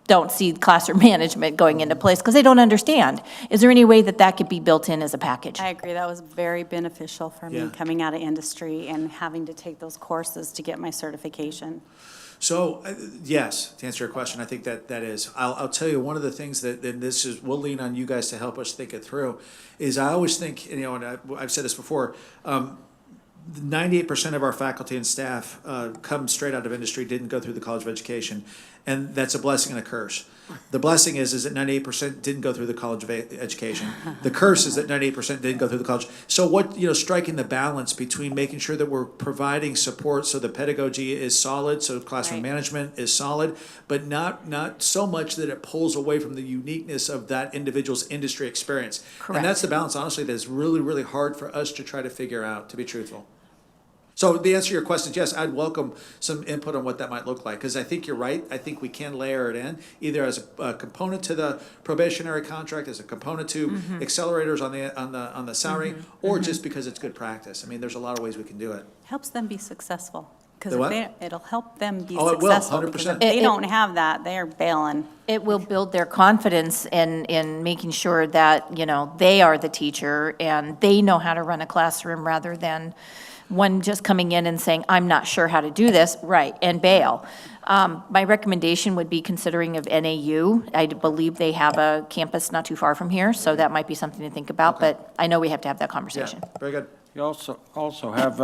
don't see classroom management going into place because they don't understand. Is there any way that could be built in as a package? I agree. That was very beneficial for me coming out of industry and having to take those courses to get my certification. So, yes, to answer your question, I think that is. I'll tell you one of the things that, and this is, we'll lean on you guys to help us think it through, is I always think, and I've said this before, 98% of our faculty and staff come straight out of industry, didn't go through the College of Education. And that's a blessing and a curse. The blessing is that 98% didn't go through the college of education. The curse is that 98% didn't go through the college. So what, striking the balance between making sure that we're providing support so the pedagogy is solid, so classroom Right. management is solid, but not so much that it pulls away from the uniqueness of that individual's industry experience. Correct. And that's the balance, honestly, that's really, really hard for us to try to figure out, to be truthful. So the answer to your question is yes, I'd welcome some input on what that might look like, because I think you're right. I think we can layer it in, either as a component to the probationary contract, as a component to accelerators on the salary, or just because it's good practice. I mean, there's a lot of ways we can do it. Helps them be successful. Because The what? it'll help them be Oh, it will, successful. Because if 100%. they It- don't have that, they're bailing. It will build their confidence in making sure that, they are the teacher and they know how to run a classroom rather than one just coming in and saying, I'm not sure how to do this, right, and bail. My recommendation would be considering of NAU. I believe they have a campus not too far from here, so that might be something to think about, but I know we have to have that Yeah, conversation. very good. You also have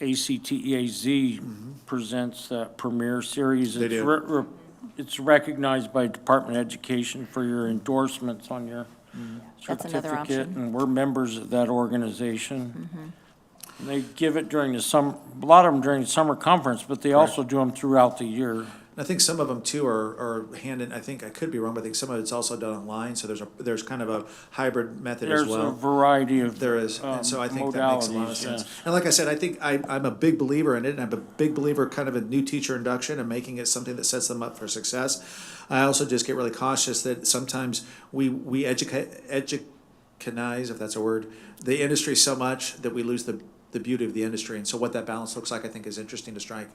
ACTEAZ presents that premiere series. They It's do. It's recognized by Department of Education for your endorsements on your That's another certificate, option. and we're members of that organization. And they give it during the summer, a lot of them during the summer conference, but they also do them throughout the year. I think some of them too are I think, I could be wrong, but I think some of it's also done online, so there's kind of a hybrid method as There's well. a variety of There is, and so I think that makes a lot of modalities, sense. yes. And like I said, I think I'm a big believer in it, and I'm a big believer kind of in new teacher induction and making it something that sets them up for success. I also just get really cautious that sometimes we educanize, if that's a word, the industry so much that we lose the beauty of the industry. And so what that balance looks like, I think, is interesting to strike.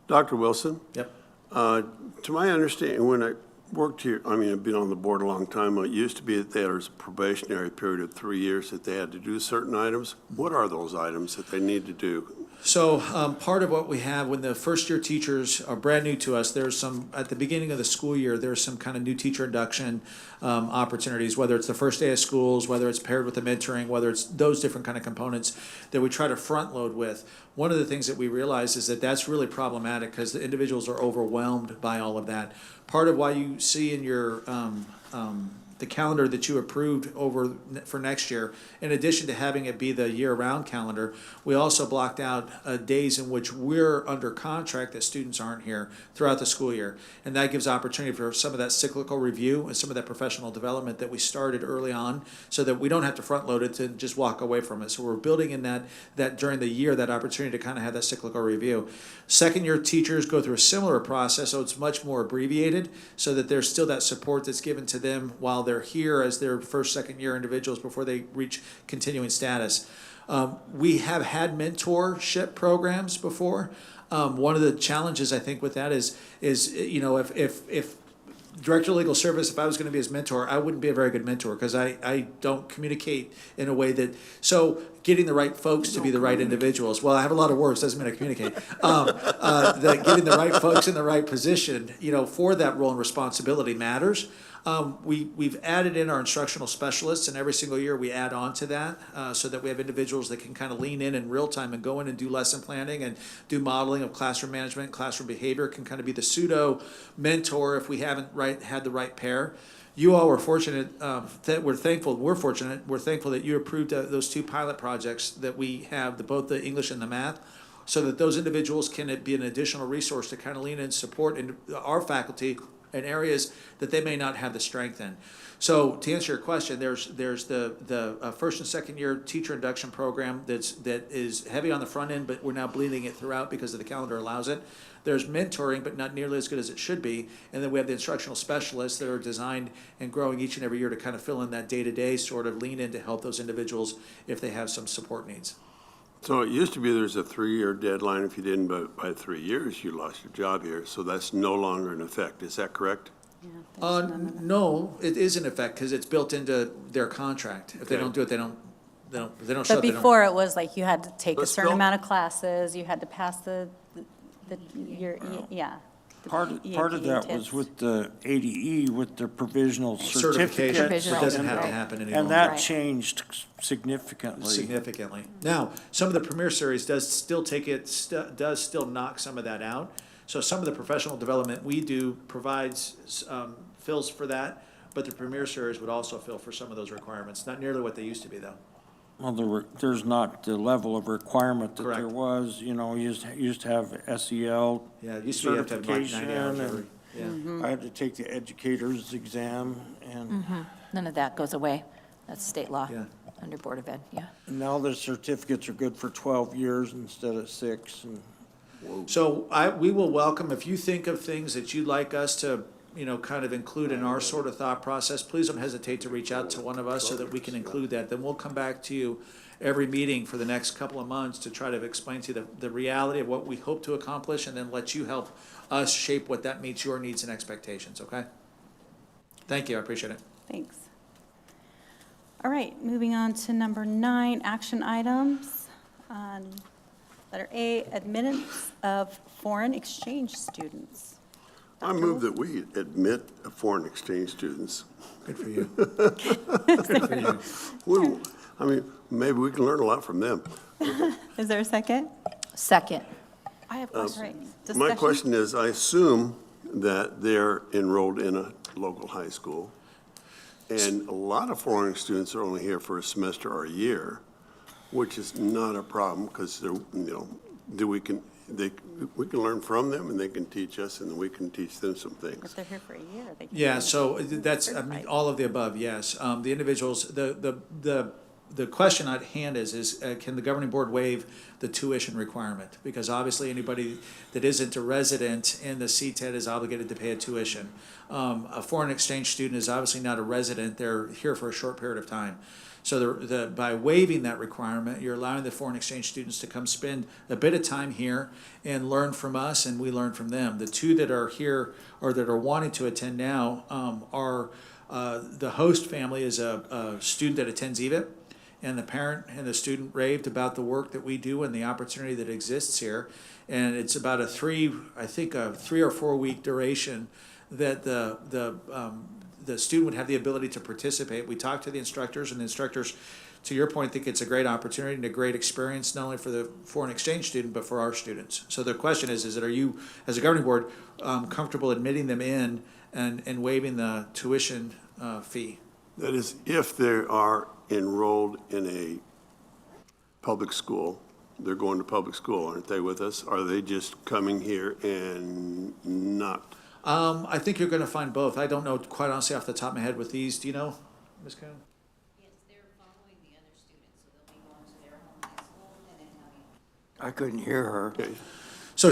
Dr. Wilson? Yep. To my understanding, when I worked here, I've been on the board a long time, it used to be that there was a probationary period of 3 years that they had to do certain items. What are those items that they need to do? So part of what we have when the first year teachers are brand new to us, there's some, at the beginning of the school year, there's some kind of new teacher induction opportunities, whether it's the first day of schools, whether it's paired with the mentoring, whether it's those different kind of components that we try to front load with. One of the things that we realize is that that's really problematic because the individuals are overwhelmed by all of that. Part of why you see in your the calendar that you approved for next year, in addition to having it be the year-round calendar, we also blocked out days in which we're under contract that students aren't here throughout the school year. And that gives opportunity for some of that cyclical review and some of that professional development that we started early on so that we don't have to front-load it to just walk away from it. So we're building in that during the year, that opportunity to kind of have that cyclical review. Second-year teachers go through a similar process, so it's much more abbreviated so that there's still that support that's given to them while they're here as their first, second-year individuals before they reach continuing status. We have had mentorship programs before. One of the challenges I think with that is if Director of Legal Service, if I was going to be his mentor, I wouldn't be a very good mentor because I don't communicate in a way that, so getting the right folks to be the right individuals. Well, I have a lot of words, doesn't mean I communicate. That getting the right folks in the right position, for that role and responsibility matters. We've added in our instructional specialists, and every single year we add on to that so that we have individuals that can kind of lean in real time and go in and do lesson planning and do modeling of classroom management, classroom behavior, can kind of be the pseudo mentor if we haven't had the right pair. You all were fortunate that we're thankful that you approved those 2 pilot projects that we have, both the English and the math, so that those individuals can be an additional resource to kind of lean in and support our faculty in areas that they may not have the strength in. So to answer your question, there's the first and second year teacher induction program that is heavy on the front end, but we're now bleeding it throughout because the calendar allows it. There's mentoring, but not nearly as good as it should be. And then we have the instructional specialists that are designed and growing each and every year to kind of fill in that day-to-day sort of lean in to help those individuals if they have some support needs. So it used to be there's a 3-year deadline. If you didn't by 3 years, you lost your job here. So that's no longer in effect. Is that correct? No, it is in effect because it's built into their contract. If they don't do it, they don't show up. But they don't- before, it was like you had to take a But certain still- amount of classes, you had to pass yeah. Part of that was with the ADE, with the provisional Certification, certificate. it doesn't have to Right. happen anymore. And that Right. changed significantly. Significantly. Now, some of the Premier Series does still knock some of that out. So some of the professional development we do provides, fills for that, but the Premier Series would also fill for some of those requirements, not nearly what they used to be, though. Well, there's not the level of requirement that there Correct. was, you know, used to have SEL Yeah, it used to be you have to have like 90 hours certification, every, and yeah. I had to take the educator's exam, and None of that goes away. That's state law, Yeah. under Board of Ed, yeah. now the certificates are good for 12 years instead of 6, and So we will welcome, if you think of things that you'd like us to, you know, kind of include in our sort of thought process, please don't hesitate to reach out to one of us so that we can include that. Then we'll come back to you every meeting for the next couple of months to try to explain to you the reality of what we hope to accomplish, and then let you help us shape what that meets your needs and expectations, okay? Thank you, I appreciate it. Thanks. All right, moving on to number 9, action items. Letter A, admittance of foreign exchange students. I move that we admit foreign exchange students. Good for you. I mean, maybe we can learn a lot from them. Is there a second? Second. I have, right. My question is, I assume that they're enrolled in a local high school, and a lot of foreign students are only here for a semester or a year, which is not a problem, because they're, you know, we can learn from them, and they can teach us, and we can teach them some things. If they're here for a year, they can. Yeah, so that's, I mean, all of the above, yes. The individuals, the question at hand is can the governing board waive the tuition requirement? Because obviously anybody that isn't a resident in the CTED is obligated to pay a tuition. A foreign exchange student is obviously not a resident, they're here for a short period of time. So by waiving that requirement, you're allowing the foreign exchange students to come spend a bit of time here and learn from us, and we learn from them. The two that are here or that are wanting to attend now are the host family is a student that attends EVIT, and the parent and the student raved about the work that we do and the opportunity that exists here. And it's about a 3 or 4 week duration that the student would have the ability to participate. We talk to the instructors, and the instructors, to your point, think it's a great opportunity and a great experience, not only for the foreign exchange student, but for our students. So the question is that are you, as a governing board, comfortable admitting them in and waiving the tuition fee? That is, if they are enrolled in a public school, they're going to public school, aren't they with us? Are they just coming here and not? I think you're going to find both. I don't know, quite honestly, off the top of my head with these. Do you know, Ms. Coon? Yes, they're following the other students, so they'll be going to their home high school and then having. I couldn't hear her. Okay. So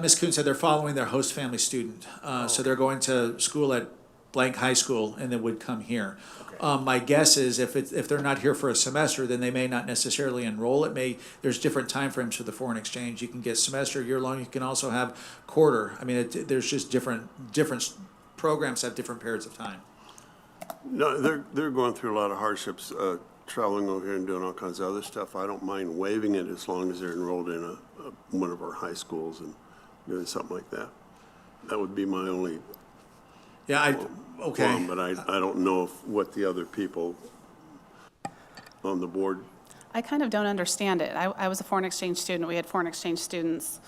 Ms. Coon said they're following their host family student. So they're going to school at blank high school and then would come here. My guess is if they're not here for a semester, then they may not necessarily enroll. There's different timeframes for the foreign exchange. You can get semester, year-long. You can also have quarter. I mean, there's just different programs have different periods of time. No, they're going through a lot of hardships, traveling over here and doing all kinds of other stuff. I don't mind waiving it as long as they're enrolled in one of our high schools and doing something like that. That would be my only. Yeah, okay. But I don't know what the other people on the board. I kind of don't understand it. I was a foreign exchange student. We had foreign exchange students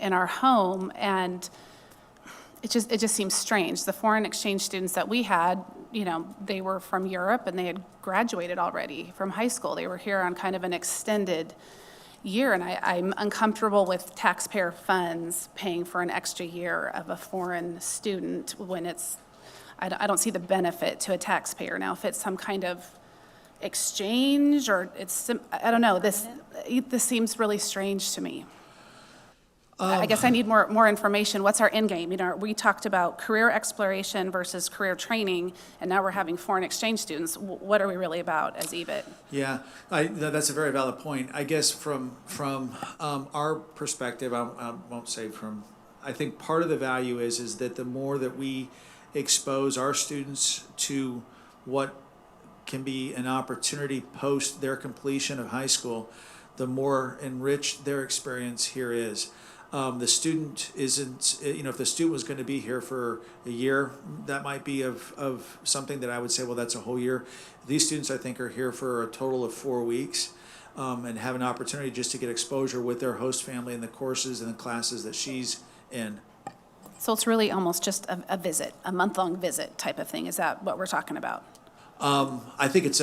in our home, and it just seems strange. The foreign exchange students that we had, you know, they were from Europe and they had graduated already from high school. They were here on kind of an extended year, and I'm uncomfortable with taxpayer funds paying for an extra year of a foreign student when I don't see the benefit to a taxpayer. Now, if it's some kind of exchange or I don't know, this seems really strange to me. I guess I need more information. What's our end game? You know, we talked about career exploration versus career training, and now we're having foreign exchange students. What are we really about as EVIT? Yeah, that's a very valid point. I guess from our perspective, I won't say from. I think part of the value is that the more that we expose our students to what can be an opportunity post their completion of high school, the more enriched their experience here is. The student isn't, you know, if the student was going to be here for a year, that might be of something that I would say, well, that's a whole year. These students, I think, are here for a total of 4 weeks and have an opportunity just to get exposure with their host family and the courses and the classes that she's in. So it's really almost just a visit, a month-long visit type of thing. Is that what we're talking about? I think it's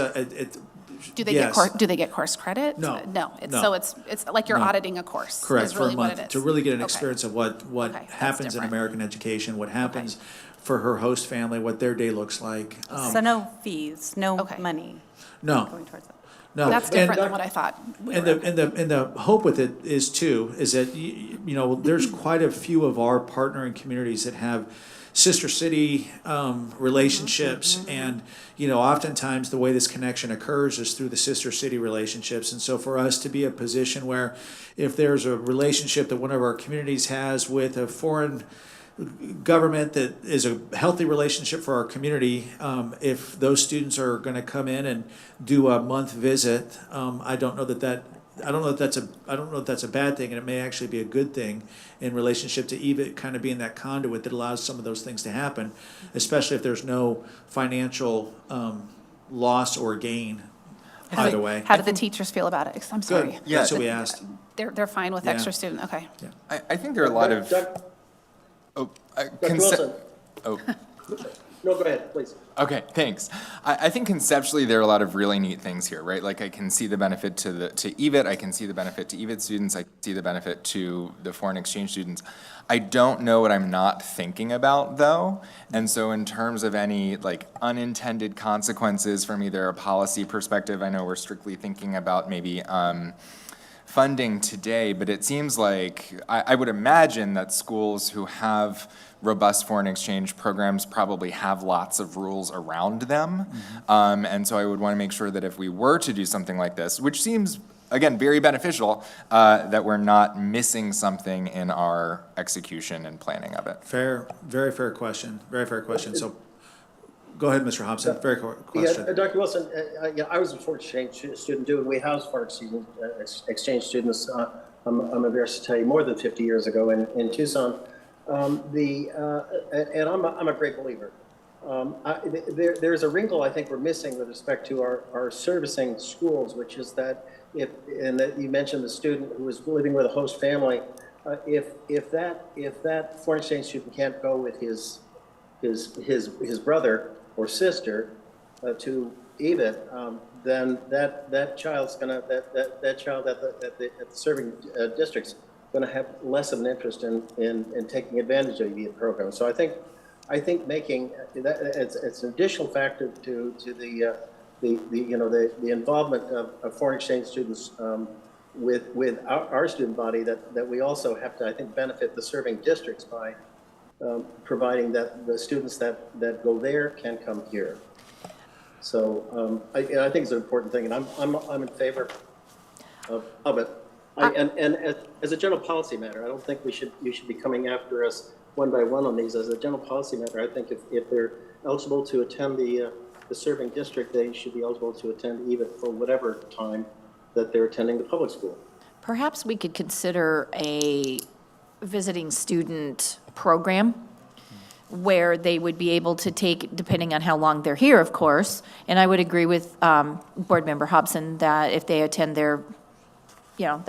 Do they yes. do they get course credit? No, No. no. So it's like you're No. auditing a course. Correct, is for really a what month, it is. to really get an Okay. experience of what Okay, that's happens in different. American education, what happens for her host family, what their day looks like. So no fees, no Okay. money No, going towards it. no. That's And- different than what I thought. And the hope with it is too, is that, you know, there's quite a few of our partnering communities that have sister city relationships. And, you know, oftentimes the way this connection occurs is through the sister city relationships. And so for us to be a position where if there's a relationship that one of our communities has with a foreign government that is a healthy relationship for our community, if those students are going to come in and do a month visit, I don't know if that's a bad thing, and it may actually be a good thing in relationship to EVIT kind of being that conduit that allows some of those things to happen, especially if there's no financial loss or gain either way. How did the teachers feel about it? I'm sorry. Good, that's what we asked. They're fine with Yeah. extra student, okay. I think there are a lot of, Dr. Wilson. oh, No, go ahead, please. okay, thanks. I think conceptually there are a lot of really neat things here, right? Like I can see the benefit to EVIT, I can see the benefit to EVIT students, I see the benefit to the foreign exchange students. I don't know what I'm not thinking about though. And so in terms of any like unintended consequences from either a policy perspective, I know we're strictly thinking about maybe funding today, but it seems like, I would imagine that schools who have robust foreign exchange programs probably have lots of rules around them. And so I would want to make sure that if we were to do something like this, which seems, again, very beneficial, that we're not missing something in our execution and planning of it. Very fair question, very fair question. So, go ahead, Mr. Hobson, very question. Yeah, Dr. Wilson, I was a foreign exchange student too, and we housed foreign exchange students. I'm embarrassed to tell you, more than 50 years ago in Tucson. And I'm a great believer. There's a wrinkle I think we're missing with respect to our servicing schools, which is that and that you mentioned the student who was living with a host family. If that foreign exchange student can't go with his brother or sister to EVIT, then that child's gonna that child at the serving district's gonna have less of an interest in taking advantage of the EVIT program. So I think making that it's an additional factor to the involvement of foreign exchange students with our student body that we also have to, I think, benefit the serving districts by providing that the students that go there can come here. So I think it's an important thing, and I'm in favor of it. And as a general policy matter, I don't think you should be coming after us one by one on these. As a general policy matter, I think if they're eligible to attend the serving district, they should be eligible to attend EVIT for whatever time that they're attending the public school. Perhaps we could consider a visiting student program where they would be able to take, depending on how long they're here, of course, and I would agree with Board Member Hobson that if they attend their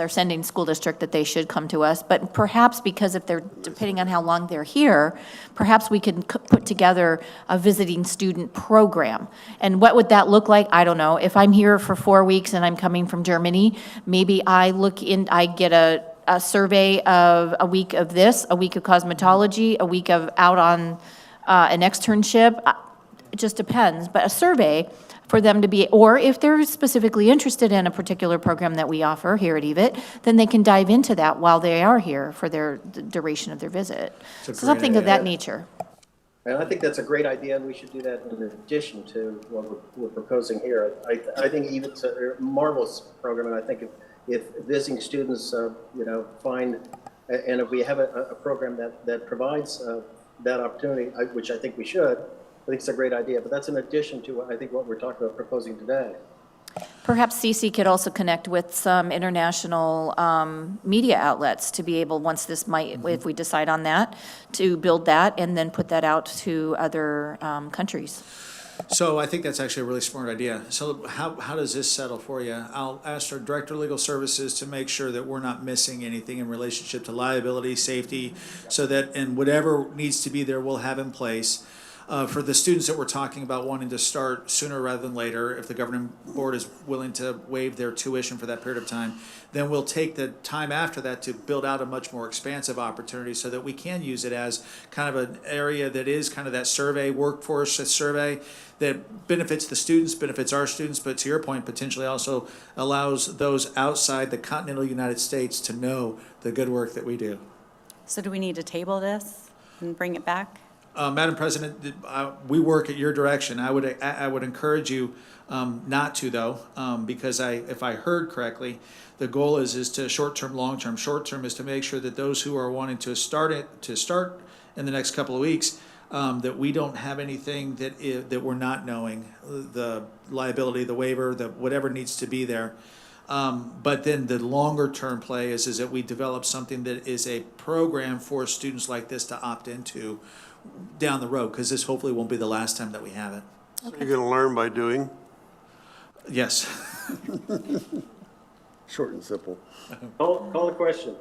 sending school district, that they should come to us. But perhaps because if they're, depending on how long they're here, perhaps we could put together a visiting student program. And what would that look like? I don't know. If I'm here for 4 weeks and I'm coming from Germany, maybe I get a survey of a week of this, a week of cosmetology, a week of out on an externship. It just depends, but a survey for them to be, or if they're specifically interested in a particular program that we offer here at EVIT, then they can dive into that while they are here for the duration of their visit. So something of that nature. And I think that's a great idea, and we should do that in addition to what we're proposing here. I think EVIT's a marvelous program, and I think if visiting students, find, and if we have a program that provides that opportunity, which I think we should, I think it's a great idea, but that's in addition to what we're talking about proposing today. Perhaps CC could also connect with some international media outlets to be able, once this might, if we decide on that, to build that and then put that out to other countries. So I think that's actually a really smart idea. So how does this settle for you? I'll ask our Director of Legal Services to make sure that we're not missing anything in relationship to liability, safety, so that, and whatever needs to be there, we'll have in place. For the students that we're talking about wanting to start sooner rather than later, if the governing board is willing to waive their tuition for that period of time, then we'll take the time after that to build out a much more expansive opportunity so that we can use it as kind of an area that is kind of that survey, workforce survey that benefits the students, benefits our students, but to your point, potentially also allows those outside the continental United States to know the good work that we do. So do we need to table this and bring it back? Madam President, we work at your direction. I would encourage you not to though, because if I heard correctly, the goal is to short-term, long-term. Short-term is to make sure that those who are wanting to start in the next couple of weeks, that we don't have anything that we're not knowing, the liability, the waiver, whatever needs to be there. But then the longer term play is that we develop something that is a program for students like this to opt into down the road, because this hopefully won't be the last time that we have it. So you're gonna learn by doing? Yes. Short and simple. Call the question.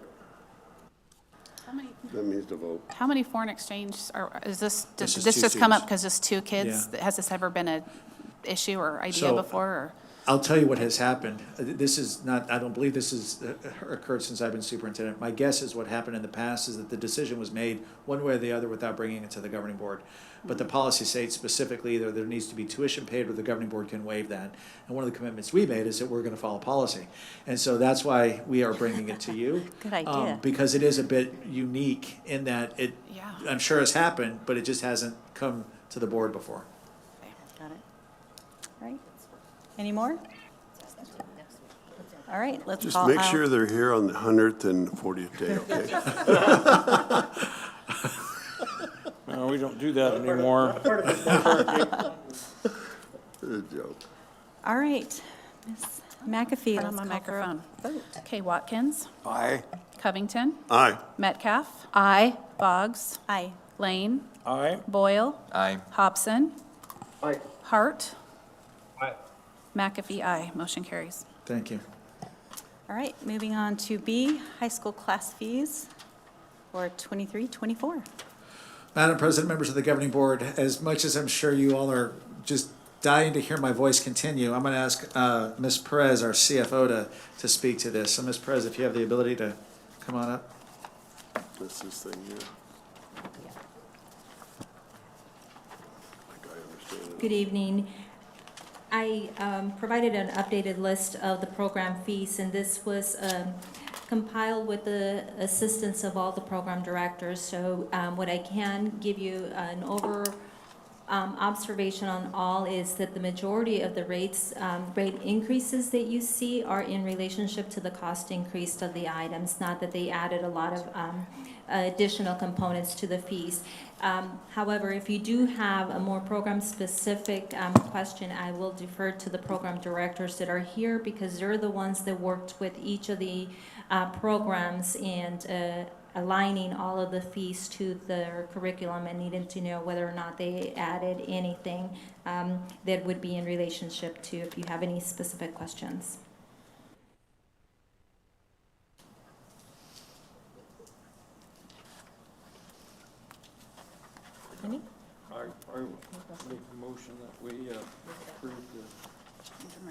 That means to vote. How many foreign exchange did This this is just two come up students. because it's two kids? Yeah. Has this ever been an issue or idea So- before, or? I'll tell you what has happened. This is not, I don't believe this has occurred since I've been superintendent. My guess is what happened in the past is that the decision was made one way or the other without bringing it to the governing board. But the policy states specifically either there needs to be tuition paid or the governing board can waive that. And one of the commitments we made is that we're gonna follow policy. And so that's why we are bringing it to you. Good idea. Because it is a bit unique in that it, Yeah. I'm sure has happened, but it just hasn't come to the board before. Got it. All right. Any more? All right, let's Just call make out. sure they're here on the 100th and 40th day, okay? No, we don't do that anymore. Good joke. All right, Ms. McAfee, Turn let's on my call for a microphone. vote. Okay, Watkins, Aye. Covington, Aye. Metcalf, Aye. Boggs, Aye. Lane, Aye. Boyle, Aye. Hobson, Aye. Hart, Aye. McAfee, aye. Motion carries. Thank you. All right, moving on to B, high school class fees for 23-24. Madam President, members of the governing board, as much as I'm sure you all are just dying to hear my voice continue, I'm going to ask Ms. Perez, our CFO, to speak to this. So Ms. Perez, if you have the ability to come on up. That's this thing here. I think I understand it. Good evening. I provided an updated list of the program fees, and this was compiled with the assistance of all the program directors. So what I can give you an observation on all is that the majority of the rate increases that you see are in relationship to the cost increase of the items, not that they added a lot of additional components to the fees. However, if you do have a more program-specific question, I will defer to the program directors that are here, because they're the ones that worked with each of the programs and aligning all of the fees to their curriculum and needing to know whether or not they added anything that would be in relationship to, if you have any specific questions. Any? I make a motion that we approve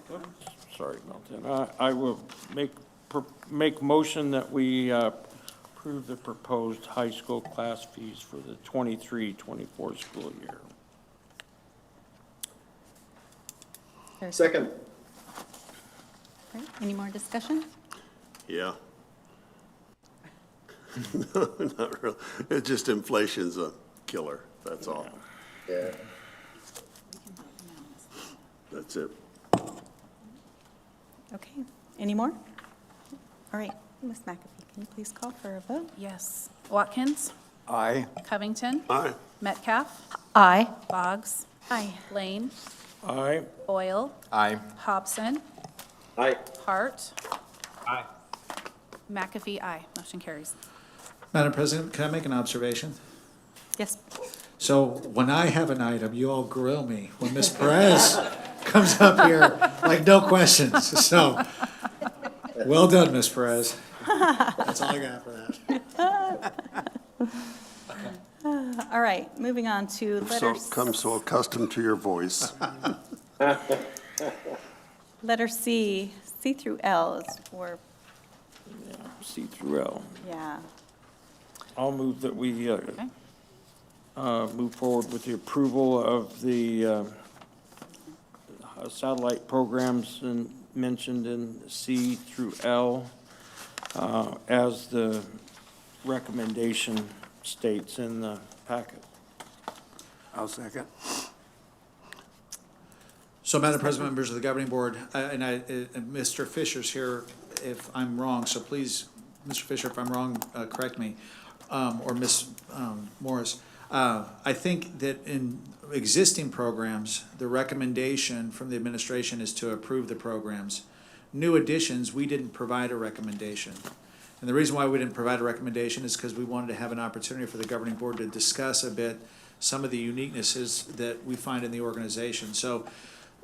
the, oops, sorry about that. I will make motion that we approve the proposed high school class fees for the 23-24 school year. Second. All right, any more discussion? Yeah. No, not really. It's just inflation's a killer, that's all. Yeah. That's it. Okay, any more? All right, Ms. McAfee, can you please call for a vote? Yes. Watkins, Aye. Covington, Aye. Metcalf, Aye. Boggs, Aye. Lane, Aye. Boyle, Aye. Hobson, Aye. Hart, Aye. McAfee, aye. Motion carries. Madam President, can I make an observation? Yes. So when I have an item, you all grill me. When Ms. Perez comes up here, like, no questions. So, well done, Ms. Perez. That's all I got for that. All right, moving on to So letter, come so accustomed to your voice. letter C, C through L is for, C through L. yeah. I'll move that we move forward with the approval of the satellite programs mentioned in C through L as the recommendation states in the packet. I'll second. So, Madam President, members of the governing board, and Mr. Fisher's here if I'm wrong, so please, Mr. Fisher, if I'm wrong, correct me, or Ms. Morris. I think that in existing programs, the recommendation from the administration is to approve the programs. New additions, we didn't provide a recommendation. And the reason why we didn't provide a recommendation is because we wanted to have an opportunity for the governing board to discuss a bit some of the uniquenesses that we find in the organization. So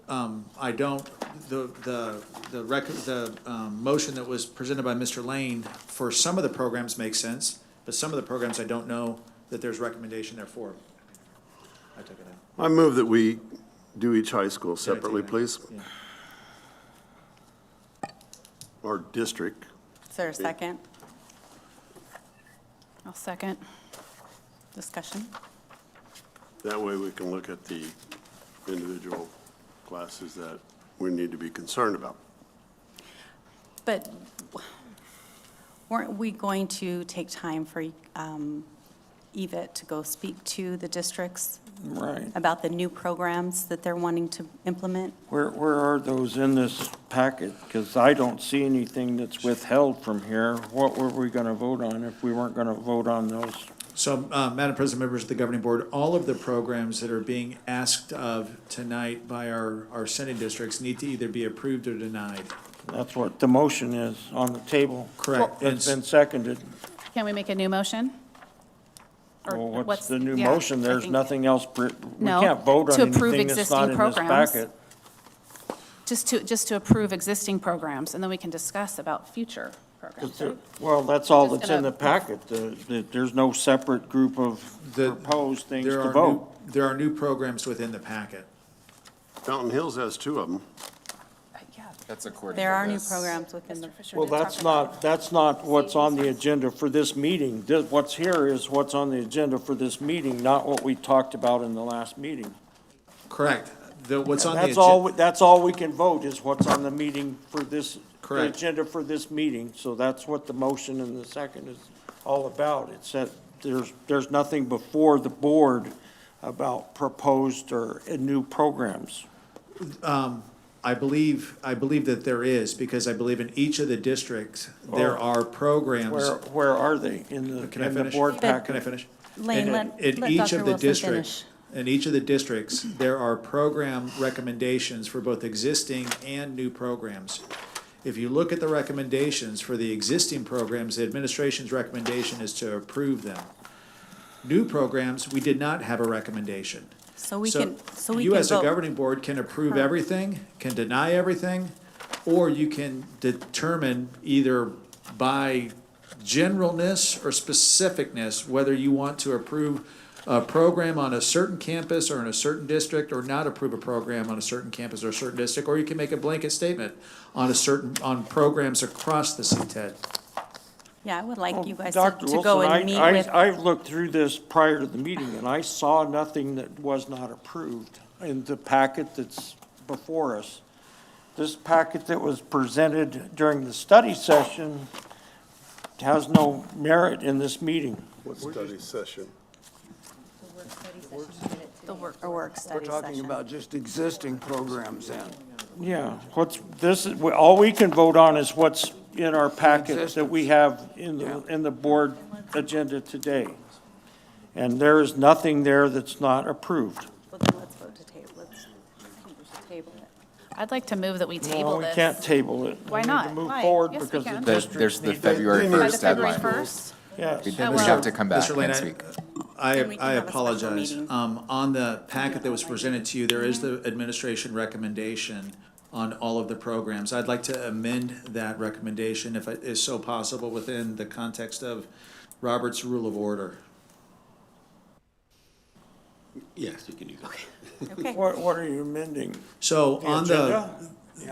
I don't, the motion that was presented by Mr. Lane for some of the programs makes sense, but some of the programs I don't know that there's recommendation there for. I took it out. I move that we do each high school separately, please. Yeah. Or district. Is there a second? I'll second. Discussion. That way we can look at the individual classes that we need to be concerned about. But weren't we going to take time for EVIT to go speak to the districts Right. about the new programs that they're wanting to implement? Where are those in this packet? Because I don't see anything that's withheld from here. What were we going to vote on if we weren't going to vote on those? So, Madam President, members of the governing board, all of the programs that are being asked of tonight by our sending districts need to either be approved or denied. That's what the motion is on the table. Correct. It's been seconded. Can we make a new motion? Or Well, what's the new yeah, motion? I There's think- nothing else, we No, can't vote on to approve anything that's not existing in this programs. packet. Just to approve existing programs, and then we can discuss about future programs. right? Well, that's all Just that's in gonna- the packet. There's no separate group of The- proposed things There to are vote. there are new programs within the packet. Fountain Hills has two of them. Yeah, That's according to There are new this. programs within the, Mr. Fisher Well, did talk that's about- not what's on the agenda for this meeting. What's here is what's on the agenda for this meeting, not what we talked about in the last meeting. Correct. What's on the That's agenda. all, that's all we can vote is what's on the meeting for this, the Correct. agenda for this meeting. So that's what the motion and the second is all about. It's that there's nothing before the board about proposed or new programs. I believe that there is, because I believe in each of the districts, there are programs. Where are they in Can I the finish? board Can I packet? finish? Lane, In let each Dr. of the Wilson districts, finish. in each of the districts, there are program recommendations for both existing and new programs. If you look at the recommendations for the existing programs, the administration's recommendation is to approve them. New programs, we did not have a recommendation. So we So can you as a vote. governing board can approve everything, can deny everything, or you can determine either by generalness or specificness, whether you want to approve a program on a certain campus or in a certain district, or not approve a program on a certain campus or a certain district, or you can make a blanket statement on programs across the CTED. Yeah, I would like you guys Dr. to go Wilson, and meet with, I've looked through this prior to the meeting, and I saw nothing that was not approved in the packet that's before us. This packet that was presented during the study session has no merit in this meeting. What study session? the work study session. just existing programs then. Yeah, all we can vote on is what's in our packet that we have in the board agenda today. And there is nothing there that's not approved. Well, then let's vote to table, let's table it. I'd like to move that we table No, we this. can't table it. Why We need not? to move Why? forward Yes, we because the can. There's districts the need to. February By the 1st February deadline. 1st? Yes. We'd well, have to come back Mr. Lane, next week. Then we can I have a special apologize. meeting. On the packet that was presented to you, there is the administration recommendation on all of the programs. I'd like to amend that recommendation, if it is so possible, within the context of Robert's Rule of Order. Yes, you can do that. Okay. What are you amending? So The on agenda?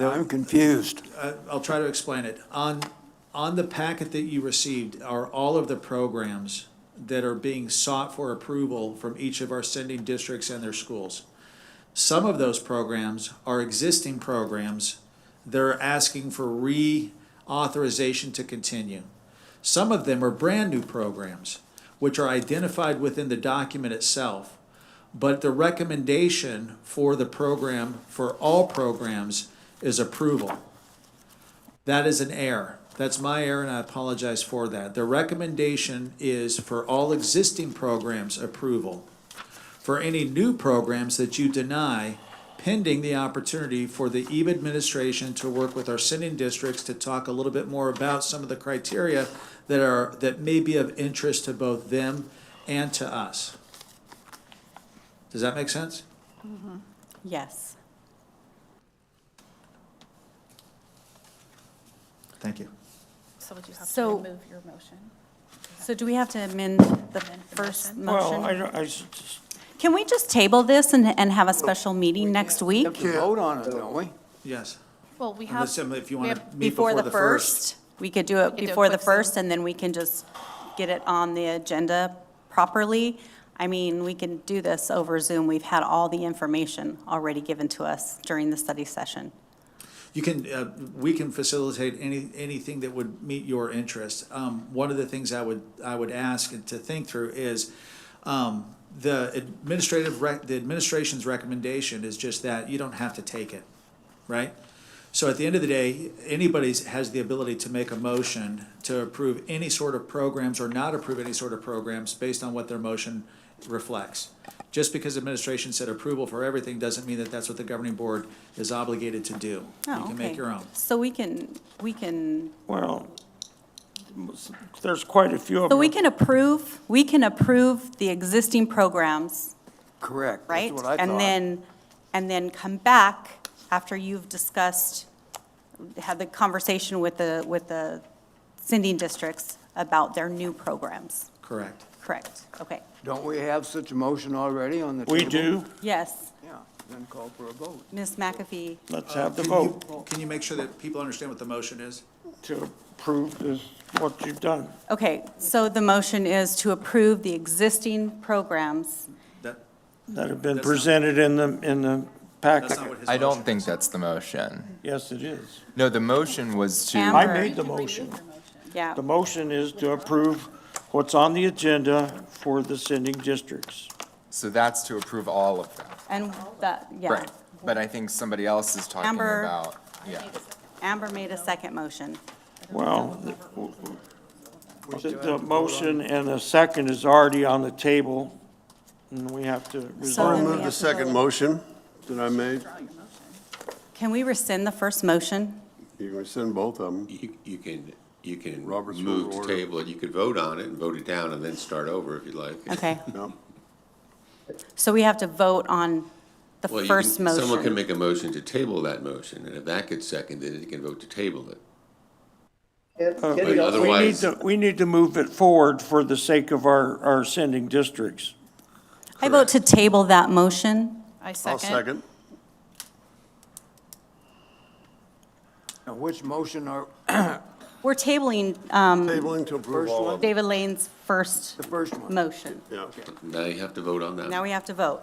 I'm confused. I'll try to explain it. On the packet that you received are all of the programs that are being sought for approval from each of our sending districts and their schools. Some of those programs are existing programs that are asking for reauthorization to continue. Some of them are brand-new programs, which are identified within the document itself. But the recommendation for the program, for all programs, is approval. That is an error. That's my error, and I apologize for that. The recommendation is for all existing programs approval. For any new programs that you deny, pending the opportunity for the EVIT administration to work with our sending districts to talk a little bit more about some of the criteria that may be of interest to both them and to us. Does that make sense? Yes. Thank you. So would you have to So- remove your motion? So do we have to amend the first Well, motion? Can we just table this and have a special meeting next We have week? to vote on it, don't we? Yes. Well, we have, Unless, if you we want have- to meet Before the first? We could do it do a before the quick first, Zoom. and then we can just get it on the agenda properly. I mean, we can do this over Zoom. We've had all the information already given to us during the study session. You can, we can facilitate anything that would meet your interest. One of the things I would ask to think through is, the administration's recommendation is just that you don't have to take it, right? So at the end of the day, anybody has the ability to make a motion to approve any sort of programs or not approve any sort of programs based on what their motion reflects. Just because administration said approval for everything doesn't mean that that's what the governing board is obligated to do. Oh, You can make okay. your own. So we can, Well, there's quite a few of so them. we can approve the existing programs, Correct. right? That's what I thought. And then come back after you've discussed, had the conversation with the sending districts about their new programs. Correct. Correct, okay. Don't we have such a motion already on the table? We do. Yes, Yeah, then call for a vote. Ms. McAfee, Let's have the Can vote you- Can you make sure that people understand what the motion is? to approve this, what you've done. okay, so the motion is to approve the existing programs. That, That have been That's not- presented in the that's packet. not what his I motion don't is. think that's the motion. Yes, it is. No, the motion was to. Amber. I made the motion. Yeah, The motion is to approve what's on the agenda for the sending districts. So that's to approve all of them. and that, yeah. Right. But I think somebody else is talking Amber. about, yeah. Amber made a second motion. Well, the motion and the second is already on the table, and we have to So resolve. then we Move the have to second vote. motion that I made. Can we rescind the first motion? You can rescind both of them. You can Robert's Rule move of to Order. table it, you could vote on it and vote it down and then start over if you'd like. Okay, No. so we have to vote on the Well, you first can, someone can motion. make a motion to table that motion, and if that gets seconded, you can vote to table it. Kenny, also- We need to move it forward for the sake of our sending districts. I vote to table that motion. I I'll second. second. Now, which motion are, We're tabling Tabling to approve First all one? of them. David Lane's first the first one? motion. Yeah. Now you have to vote on that. Now we have to vote.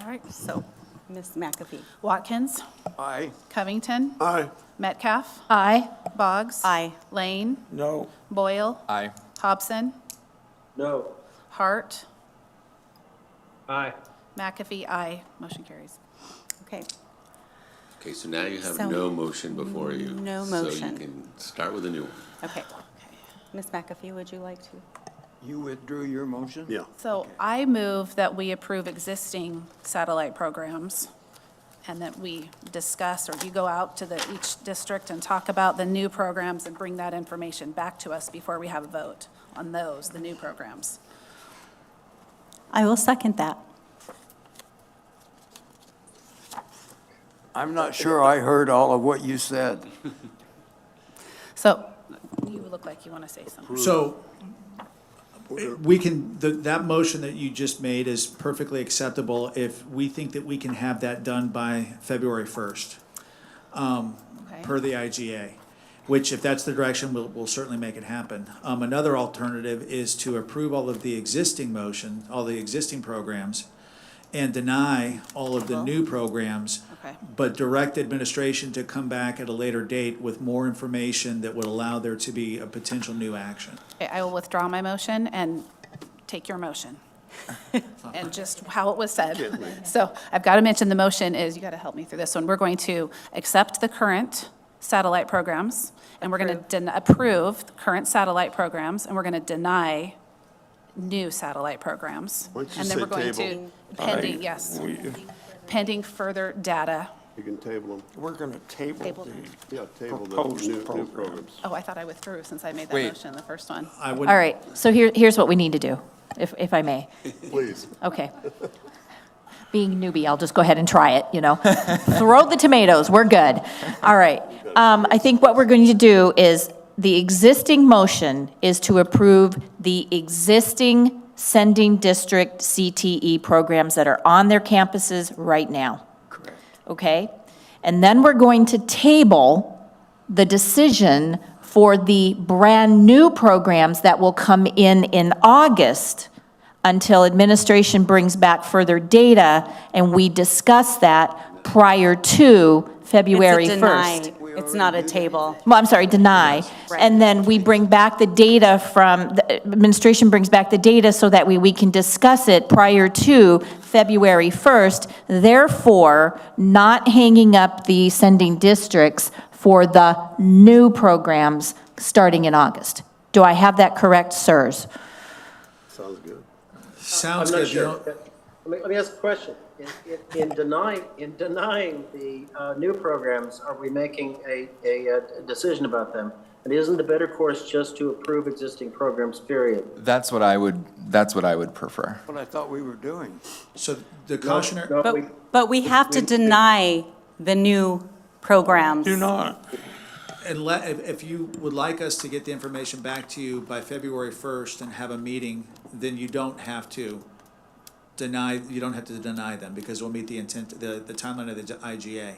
All right. So, Ms. McAfee. Watkins, Aye. Covington, Aye. Metcalf, Aye. Boggs. Aye. Lane, No. Boyle, Aye. Hobson, No. Hart, Aye. McAfee, aye. Motion carries. Okay, Okay, so now you have So- no motion before you. No So motion. you can start with a new one. okay. Ms. McAfee, would you like to? You withdrew your motion? Yeah. So I move that we approve existing satellite programs and that we discuss, or you go out to each district and talk about the new programs and bring that information back to us before we have a vote on those, the new programs. I will second that. I'm not sure I heard all of what you said. So you look like you want to say something. So we can, that motion that you just made is perfectly acceptable if we think that we can have that done by February 1st, Okay. per the IGA, which if that's the direction, we'll certainly make it happen. Another alternative is to approve all of the existing motion, all the existing programs, and deny all of the new programs, Okay. but direct administration to come back at a later date with more information that would allow there to be a potential new action. Okay, I will withdraw my motion and take your motion. And just how it was said. So I've got to mention, the motion is, you got to help me through this one. We're going to accept the current satellite programs, and we're going to approve the current satellite programs, and we're going to deny new satellite programs. Why don't you And then say we're going table? to, pending, yes, pending further data. You can table them. We're going to table Table. the Yeah, table the proposed new programs. programs. Oh, I thought I withdrew since I made that Wait. motion in the first one. I would. All right, so here's what we need to do, if I may. Please. Okay. Being newbie, I'll just go ahead and try it, you know. Throw the tomatoes, we're good. All right. I think what we're going to do is, the existing motion is to approve the existing sending district CTE programs that are on their campuses right now. Correct. Okay? And then we're going to table the decision for the brand-new programs that will come in August until administration brings back further data, and we discuss that prior to February 1st. It's a deny. It's not a table. Well, I'm sorry, deny. And then we bring back the data from, the administration brings back the data so that we can discuss it prior to February 1st, therefore not hanging up the sending districts for the new programs starting in August. Do I have that correct, sirs? Sounds good. Sounds I'm not good. You sure. know- Let me ask a question. In denying the new programs, are we making a decision about them? And isn't the better course just to approve existing programs, period? That's what I would prefer. What I thought we were doing. So the cautionary. No, But we have to deny the new programs. Do not. If you would like us to get the information back to you by February 1st and have a meeting, then you don't have to deny them, because we'll meet the intent, the timeline of the IGA.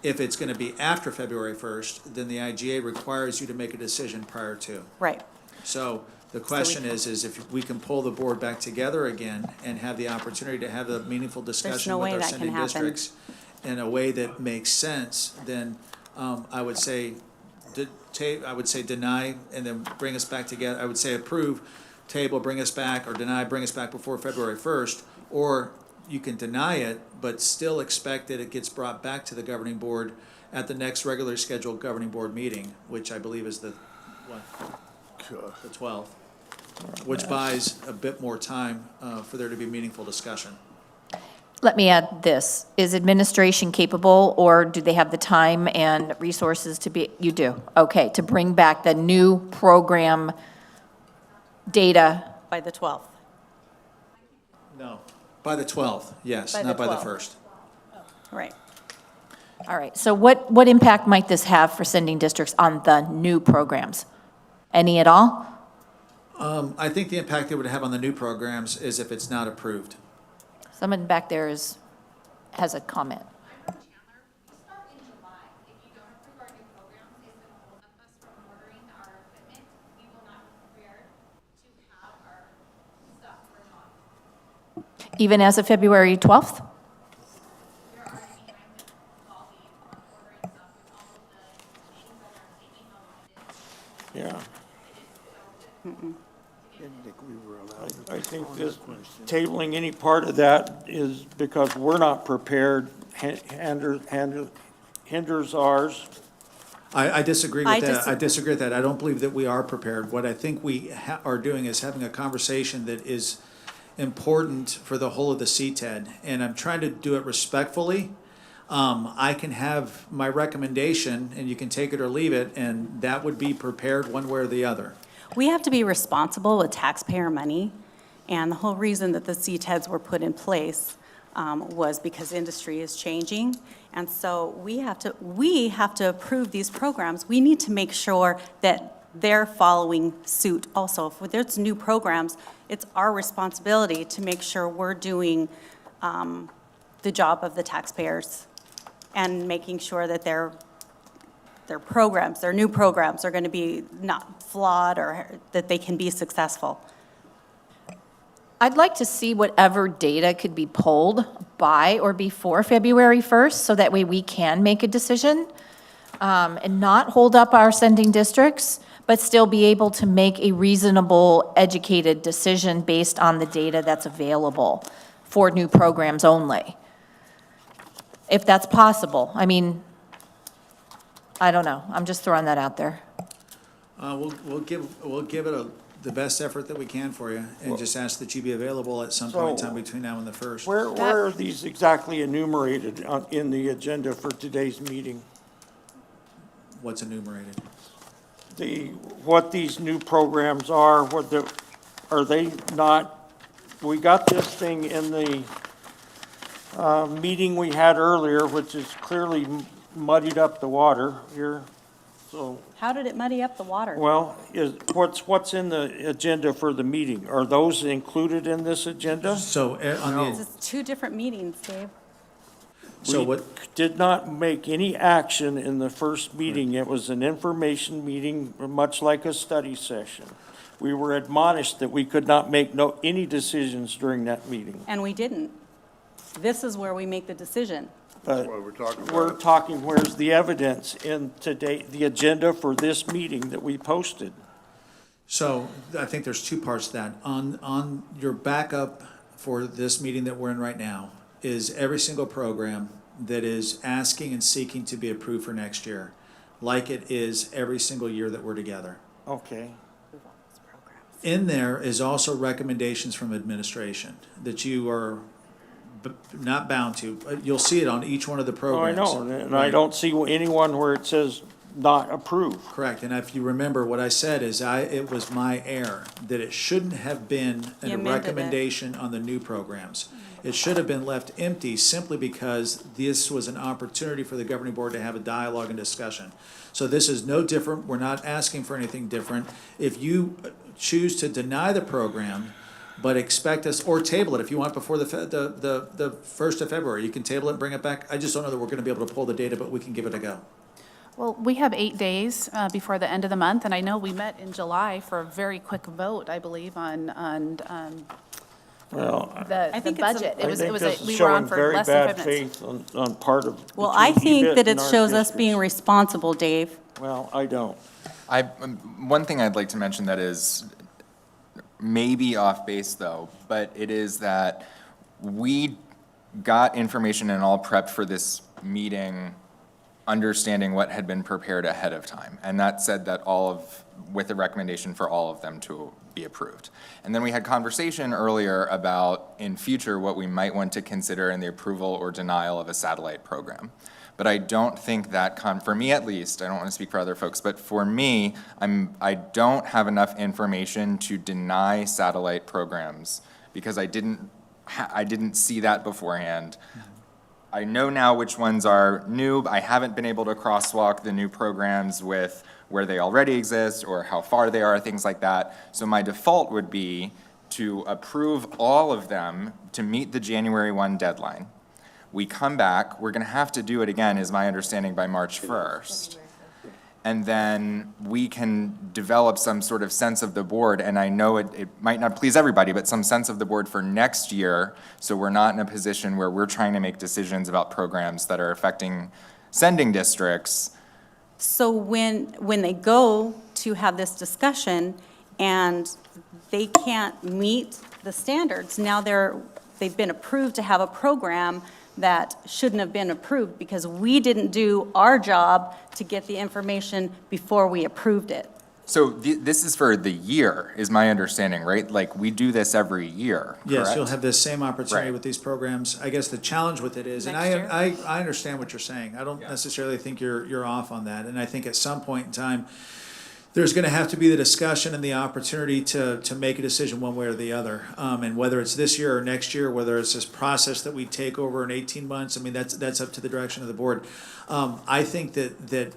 If it's gonna be after February 1st, then the IGA requires you to make a decision prior to. Right. So the question is if we can pull the board back together again and have the opportunity to have a meaningful discussion no with way our that can sending happen. districts in a way that makes sense, then I would say, deny and then bring us back together. I would say approve, table, bring us back, or deny, bring us back before February 1st. Or you can deny it, but still expect that it gets brought back to the governing board at the next regularly scheduled governing board meeting, which I believe is the 12th, which buys a bit more time for there to be meaningful discussion. Let me add this. Is administration capable, or do they have the time and resources to be, you do? Okay, to bring back the new program data? By the 12th. No, by the 12th, yes, By not the by the 12th. 1st. Right. All right, so what impact might this have for sending districts on the new programs? Any at all? I think the impact it would have on the new programs is if it's not approved. Someone back there has a comment. Even as of February 12th? Yeah. Didn't think we were allowed to I think on this, question. tabling any part of that is because we're not prepared, hinders ours. I disagree I with that. I disagree. disagree with that. I don't believe that we are prepared. What I think we are doing is having a conversation that is important for the whole of the CTED, and I'm trying to do it respectfully. I can have my recommendation, and you can take it or leave it, and that would be prepared one way or the other. We have to be responsible with taxpayer money, And the whole reason that the CTEDs were put in place was because industry is changing. And so we have to approve these programs. We need to make sure that they're following suit also. If there's new programs, it's our responsibility to make sure we're doing the job of the taxpayers and making sure that their programs, their new programs are going to be not flawed or that they can be successful. I'd like to see whatever data could be pulled by or before February 1st, so that way we can make a decision and not hold up our sending districts, but still be able to make a reasonable, educated decision based on the data that's available for new programs only. If that's possible. I mean, I don't know. I'm just throwing that out there. We'll give it the best effort that we can for you, and just ask that you be available at some point in time between now and the 1st. Where are these exactly enumerated in the agenda for today's meeting? What's enumerated? What these new programs are, are they not, we got this thing in the meeting we had earlier, which is clearly muddied up the water here, so. How did it muddy up the water? Well, what's in the agenda for the meeting? Are those included in this agenda? So, It's two different meetings, Dave. We did not make any action in the first meeting. It was an information meeting, much like a study session. We were admonished that we could not make any decisions during that meeting. And we didn't. This is where we make the decision. That's what we're talking about. We're talking, where's the evidence in today, the agenda for this meeting that we posted? So I think there's two parts to that. On your backup for this meeting that we're in right now is every single program that is asking and seeking to be approved for next year, like it is every single year that we're together. Okay. In there is also recommendations from administration that you are not bound to. You'll see it on each one of the programs. Oh, I know, and I don't see anyone where it says not approved. Correct, and if you remember, what I said is it was my error, that it shouldn't have been You a amended it. recommendation on the new programs. It should have been left empty simply because this was an opportunity for the governing board to have a dialogue and discussion. So this is no different, we're not asking for anything different. If you choose to deny the program, but expect us, or table it if you want before the 1st of February, you can table it and bring it back. I just don't know that we're gonna be able to pull the data, but we can give it a go. Well, we have 8 days before the end of the month, and I know we met in July for a very quick vote, I believe, on Well, the budget. I think this is we were on showing for very less than bad 5 minutes. faith on part of. Well, I between think EVIT that it and our shows us being districts. responsible, Dave. Well, I don't. One thing I'd like to mention that is maybe off base though, but it is that we got information and all prepped for this meeting, understanding what had been prepared ahead of time. And that said that with a recommendation for all of them to be approved. And then we had conversation earlier about in future what we might want to consider in the approval or denial of a satellite program. But I don't think that, for me at least, I don't want to speak for other folks, but for me, I don't have enough information to deny satellite programs because I didn't see that beforehand. I know now which ones are new. I haven't been able to crosswalk the new programs with where they already exist or how far they are, things like that. So my default would be to approve all of them to meet the January 1 deadline. We come back, we're gonna have to do it again, is my understanding, by March 1st. And then we can develop some sort of sense of the board, and I know it might not please everybody, but some sense of the board for next year, so we're not in a position where we're trying to make decisions about programs that are affecting sending districts. So when they go to have this discussion and they can't meet the standards, now they've been approved to have a program that shouldn't have been approved because we didn't do our job to get the information before we approved it. So this is for the year, is my understanding, right? Like, we do this every year, correct? Yes, you'll have this same opportunity Right. with these programs. I guess the challenge with it is, and I understand what you're saying. I don't necessarily think you're off on that. And I think at some point in time, There's going to have to be the discussion and the opportunity to make a decision one way or the other. And whether it's this year or next year, whether it's this process that we take over in 18 months, I mean, that's up to the direction of the board. I think that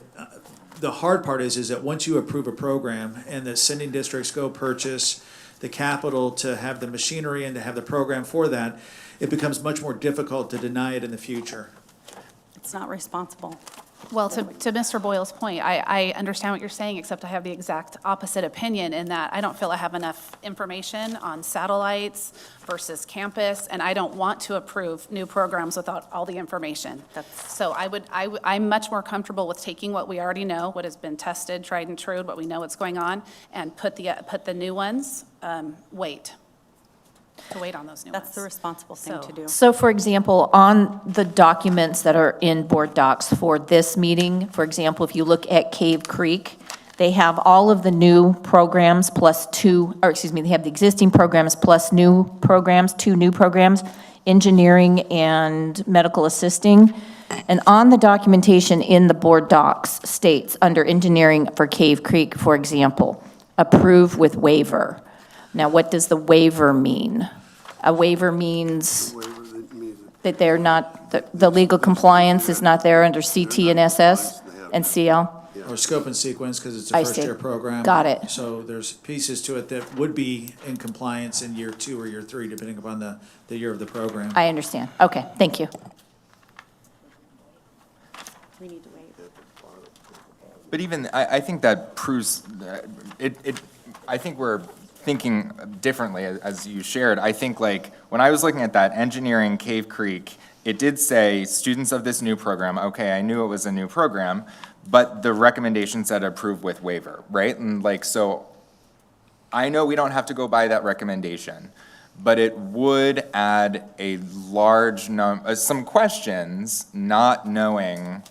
the hard part is that once you approve a program and the sending districts go purchase the capital to have the machinery and to have the program for that, it becomes much more difficult to deny it in the future. It's not responsible. Well, to Mr. Boyle's point, I understand what you're saying, except I have the exact opposite opinion in that I don't feel I have enough information on satellites versus campus, and I don't want to approve new programs without all the information. So I'm much more comfortable with taking what we already know, what has been tested, tried and true, what we know what's going on, and put the new ones, wait on those new ones. That's the responsible thing to do. So for example, on the documents that are in board docs for this meeting, for example, if you look at Cave Creek, they have all of the new programs plus they have the existing programs plus new programs, 2 new programs, engineering and medical assisting. And on the documentation in the board docs states under engineering for Cave Creek, for example, approve with waiver. Now, what does the waiver mean? A waiver means that they're not, the legal compliance is not there under CT and SS and CL? Or scope and sequence, because it's a I see. first-year program. Got it. So there's pieces to it that would be in compliance in year 2 or year 3, depending upon the year of the program. I understand. Okay, thank you. We need to wait. But even, I think that proves, I think we're thinking differently, as you shared. I think, like, when I was looking at that engineering Cave Creek, it did say students of this new program. Okay, I knew it was a new program, but the recommendation said approve with waiver, right? And like, so I know we don't have to go by that recommendation, but it would add a large some questions, not knowing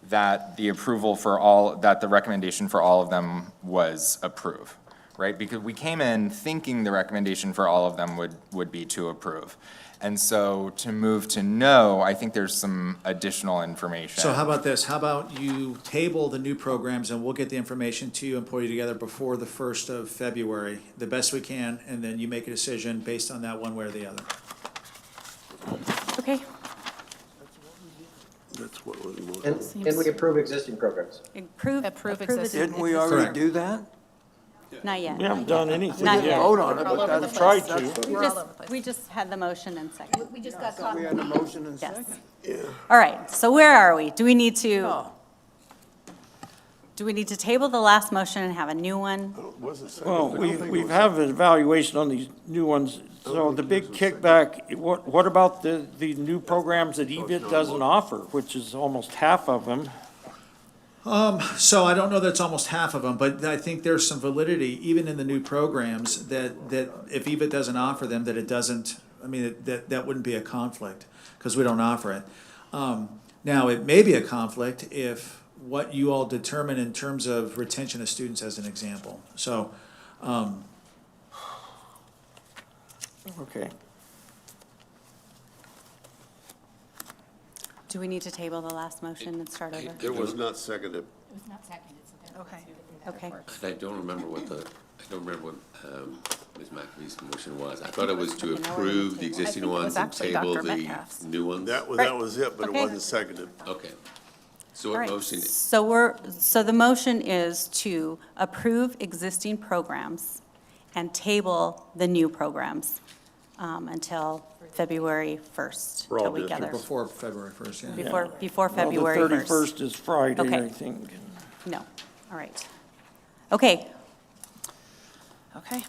that the approval for all, that the recommendation for all of them was approve, right? Because we came in thinking the recommendation for all of them would be to approve. And so to move to no, I think there's some additional information. So how about this? How about you table the new programs and we'll get the information to you and pull you together before the 1st of February, the best we can, and then you make a decision based on that one way or the other. Okay. That's what was more. And we approve existing programs. Approve existing. Didn't we already do that? Not yet. We haven't done anything Not yet. yet. Vote on it, We're all but over the that's. Tried that's- to. We're all over the place. We just had the motion and second. We just got We caught. had a motion and Yes. second. All right, so where are we? Do we need to table the last motion and have a new one? Well, we have an evaluation on these new ones. So the big kickback, what about the new programs that EVIT doesn't offer, which is almost half of them? So I don't know that it's almost half of them, but I think there's some validity, even in the new programs, that if EVIT doesn't offer them, that it doesn't, I mean, that wouldn't be a conflict, because we don't offer it. Now, it may be a conflict if what you all determine in terms of retention of students as an example. So, Okay. Do we need to table the last motion and start over? It was not seconded. It was not seconded, so Okay. Okay. I don't remember what Ms. McAfee's motion was. I thought it was to approve the existing ones and actually table Dr. the Metcalf's. new ones. That was it, but it Okay. wasn't seconded. Okay. So All what right. motion? So the motion is to approve existing programs and table the new programs until February 1st. For all till we districts. gather. before February 1st, yeah. Before February 1st. Well, the 31st is Friday, Okay. I think. No, all right. Okay, Okay.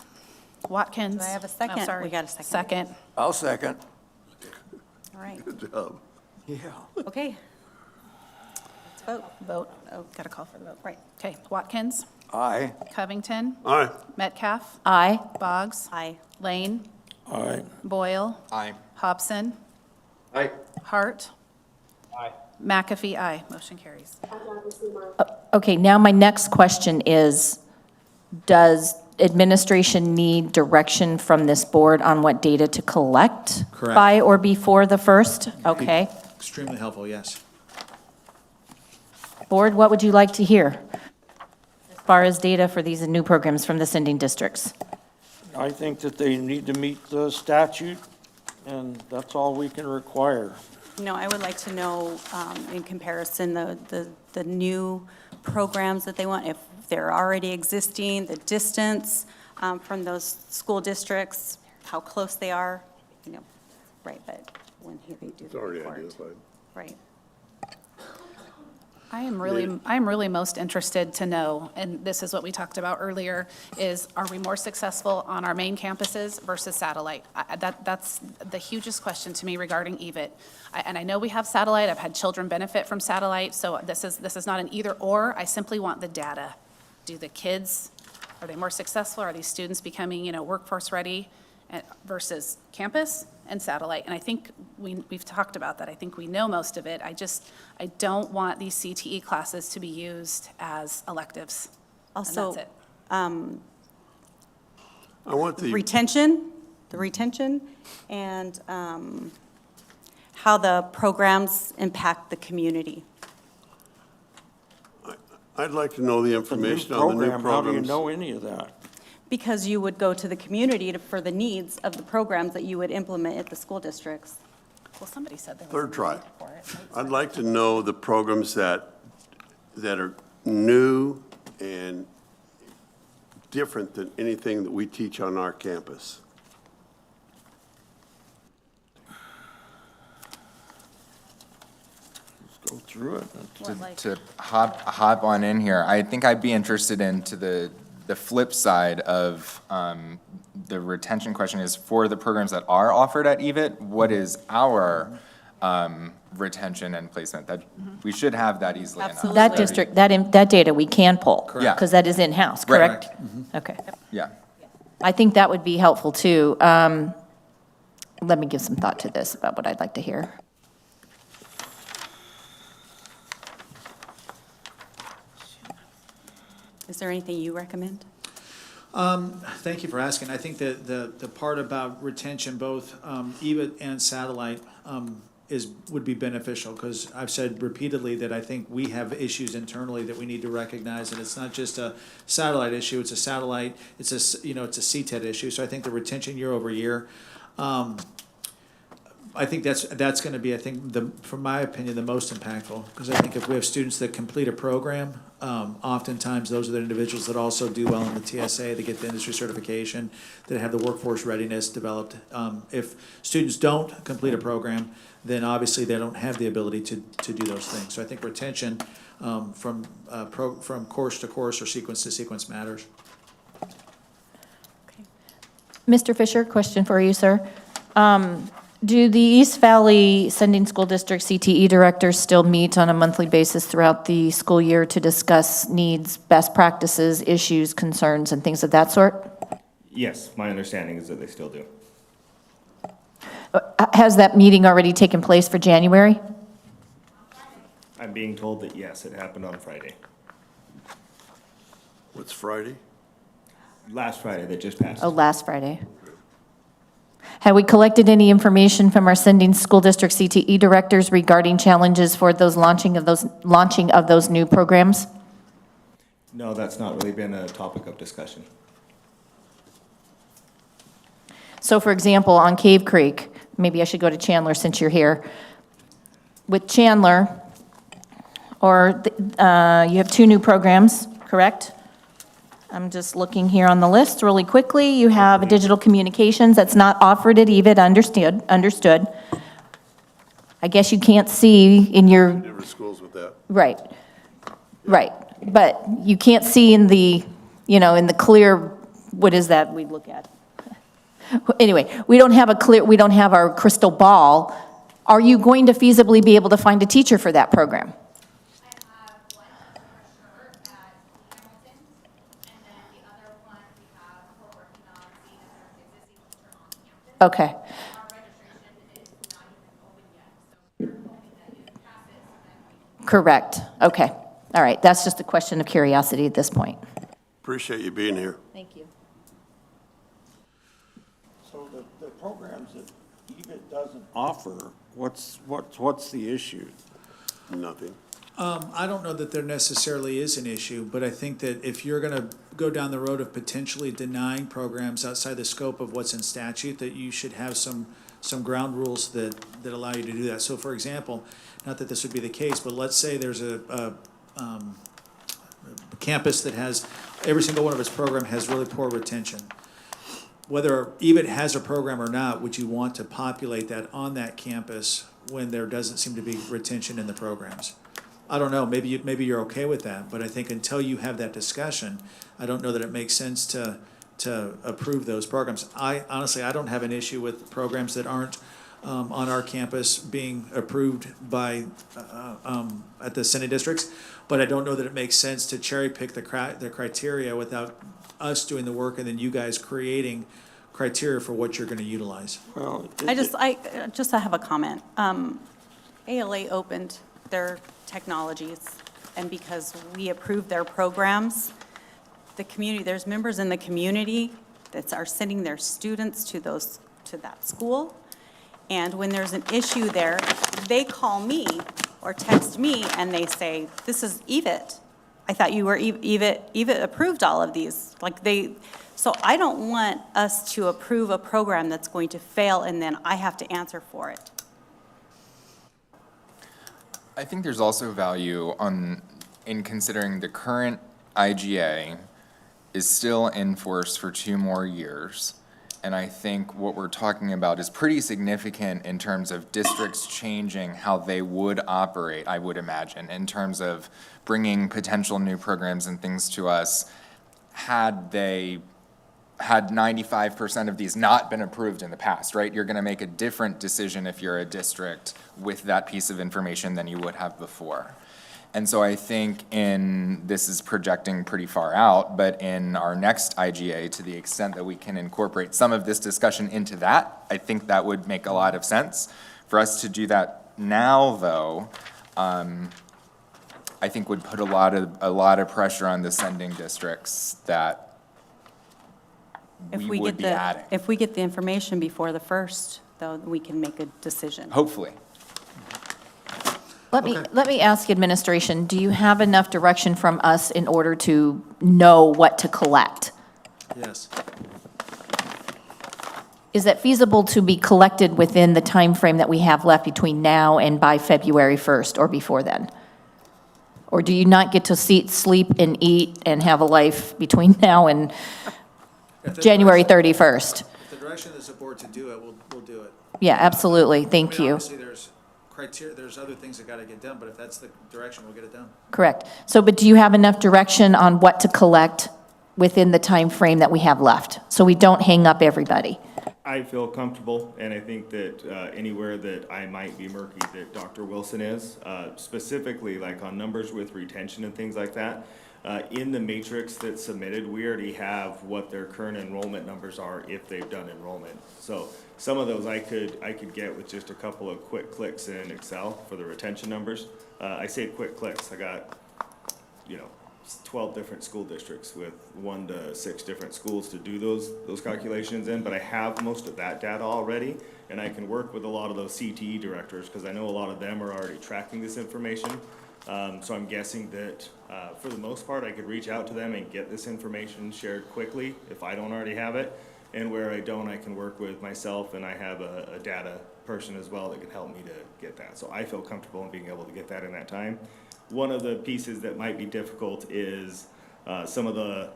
Watkins. Do I have a Oh, second? sorry. We got a second. Second. I'll second. all right, Good job. Yeah. okay. Let's vote. Vote. Oh, got to call for the vote. Right. Okay. Watkins, Aye. Covington, All right. Metcalf, Aye. Boggs, Aye. Lane, All right. Boyle, Aye. Hobson, Aye. Hart. McAfee, aye. Motion carries. Okay, now my next question is, does administration need direction from this board on what data to collect? Correct. By or before the 1st? Okay. Extremely helpful, yes. Board, what would you like to hear? far as data for these new programs from the sending districts? I think that they need to meet the statute, and that's all we can require. I would like to know, in comparison, the new programs that they want, if they're already existing, the distance from those school districts, how close they are, right, but when they do It's the already report. identified. Right. I'm really most interested to know, and this is what we talked about earlier, is are we more successful on our main campuses versus satellite? That's the hugest question to me regarding EVIT. And I know we have satellite, I've had children benefit from satellite, so this is not an either or, I simply want the data. Do the kids, are they more successful? Are these students becoming, workforce ready versus campus and satellite? And I think we've talked about that. I think we know most of it. I don't want these CTE classes to be used as electives. Also, And that's it. I want the retention and how the programs impact the community. I'd like to know the information on the new How do you programs. know any of that? Because you would go to the community for the needs of the programs that you would implement at the school districts. Well, somebody said there was. Third a try. need for it. I'd like to know the programs that are new and different than anything that we teach on our campus. Let's go through it. What, like- To hop on in here, I think I'd be interested into the flip side of the retention question is for the programs that are offered at EVIT, what is our retention and placement? That, we should have that easily enough. Absolutely. That district, that data we can pull. Yeah. Because that is in-house, Right. correct? Okay. Yeah. I think that would be helpful, too. Let me give some thought to this about what I'd like to hear. Is there anything you recommend? Thank you for asking. I think that the part about retention, both EVIT and satellite, would be beneficial, because I've said repeatedly that I think we have issues internally that we need to recognize, and it's not just a satellite issue, it's a satellite, it's a CTED issue, so I think the retention year over year, I think that's gonna be, from my opinion, the most impactful, because I think if we have students that complete a program, oftentimes those are the individuals that also do well in the TSA, they get the industry certification, that have the workforce readiness developed. If students don't complete a program, then obviously they don't have the ability to do those things. So I think retention from course to course or sequence to sequence matters. Mr. Fisher, question for you, sir. Do the East Valley Sending School District CTE directors still meet on a monthly basis throughout the school year to discuss needs, best practices, issues, concerns, and things of that sort? Yes, my understanding is that they still do. Has that meeting already taken place for January? I'm being told that yes, it happened on Friday. What's Friday? Last Friday that just passed. Oh, last Friday. Have we collected any information from our Sending School District CTE directors regarding challenges for those launching of those new programs? No, that's not really been a topic of discussion. So for example, on Cave Creek, maybe I should go to Chandler since you're here. With Chandler, you have 2 new programs, correct? I'm just looking here on the list really quickly. You have digital communications that's not offered at EVIT, understood. I guess you can't see in your, Different schools with that. right. But you can't see in the, in the clear, what is that we look at? Anyway, we don't have our crystal ball. Are you going to feasibly be able to find a teacher for that program? Okay. Correct. Okay. All right. That's just a question of curiosity at this point. Appreciate you being here. Thank you. So the programs that EVIT doesn't offer, what's the issue? Nothing. I don't know that there necessarily is an issue, but I think that if you're gonna go down the road of potentially denying programs outside the scope of what's in statute, that you should have some ground rules that allow you to do that. So for example, not that this would be the case, but let's say there's a campus that has, every single one of its program has really poor retention. Whether EVIT has a program or not, would you want to populate that on that campus when there doesn't seem to be retention in the programs? I don't know, maybe you're okay with that, but I think until you have that discussion, I don't know that it makes sense to approve those programs. Honestly, I don't have an issue with programs that aren't on our campus being approved by, at the Senate districts, but I don't know that it makes sense to cherry pick the criteria without us doing the work and then you guys creating criteria for what you're gonna utilize. Well, I just have a comment. ALA opened their technologies, and because we approved their programs, the community, there's members in the community that are sending their students to that school. And when there's an issue there, they call me or text me and they say, this is EVIT. I thought you were EVIT approved all of these. So I don't want us to approve a program that's going to fail and then I have to answer for it. I think there's also value in considering the current IGA is still in force for 2 more years. And I think what we're talking about is pretty significant in terms of districts changing how they would operate, I would imagine, in terms of bringing potential new programs and things to us had 95% of these not been approved in the past, right? You're gonna make a different decision if you're a district with that piece of information than you would have before. And so I think this is projecting pretty far out, but in our next IGA, to the extent that we can incorporate some of this discussion into that, I think that would make a lot of sense. For us to do that now, though, I think would put a lot of pressure on the sending districts that we would be adding. If we get the information before the 1st, though, we can make a decision. Hopefully. Let me ask administration, do you have enough direction from us in order to know what to collect? Yes. Is that feasible to be collected within the time frame that we have left between now and by February 1st or before then? Or do you not get to sleep and eat and have a life between now and January 31st? If the direction is the board to do it, we'll do it. Yeah, absolutely, thank you. Obviously, there's criteria, there's other things that gotta get done, but if that's the direction, we'll get it done. Correct. So, but do you have enough direction on what to collect within the time frame that we have left? So we don't hang up everybody. I feel comfortable, and I think that anywhere that I might be murky, that Dr. Wilson is, specifically like on numbers with retention and things like that. In the matrix that's submitted, we already have what their current enrollment numbers are if they've done enrollment. So some of those I could get with just a couple of quick clicks in Excel for the retention numbers. I say quick clicks. I got, 12 different school districts with 1 to 6 different schools to do those calculations in, but I have most of that data already, and I can work with a lot of those CTE directors because I know a lot of them are already tracking this information. So I'm guessing that for the most part, I could reach out to them and get this information shared quickly if I don't already have it. And where I don't, I can work with myself, and I have a data person as well that can help me to get that. So I feel comfortable in being able to get that in that time. One of the pieces that might be difficult is some of the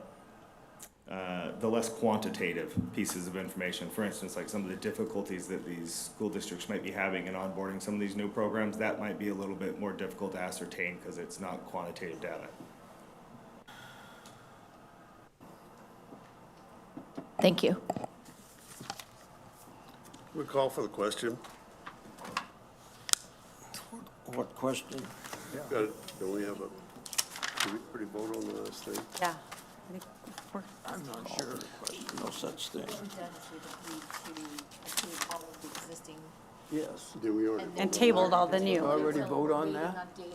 less quantitative pieces of information. For instance, like some of the difficulties that these school districts might be having in onboarding some of these new programs, that might be a little bit more difficult to ascertain because it's not quantitative data. Thank you. We call for the question. what question? Don't we have do we already vote on the last thing? Yeah. I'm not sure. No such thing. Yes. Did we already? And tabled all the new. Already vote on that? Did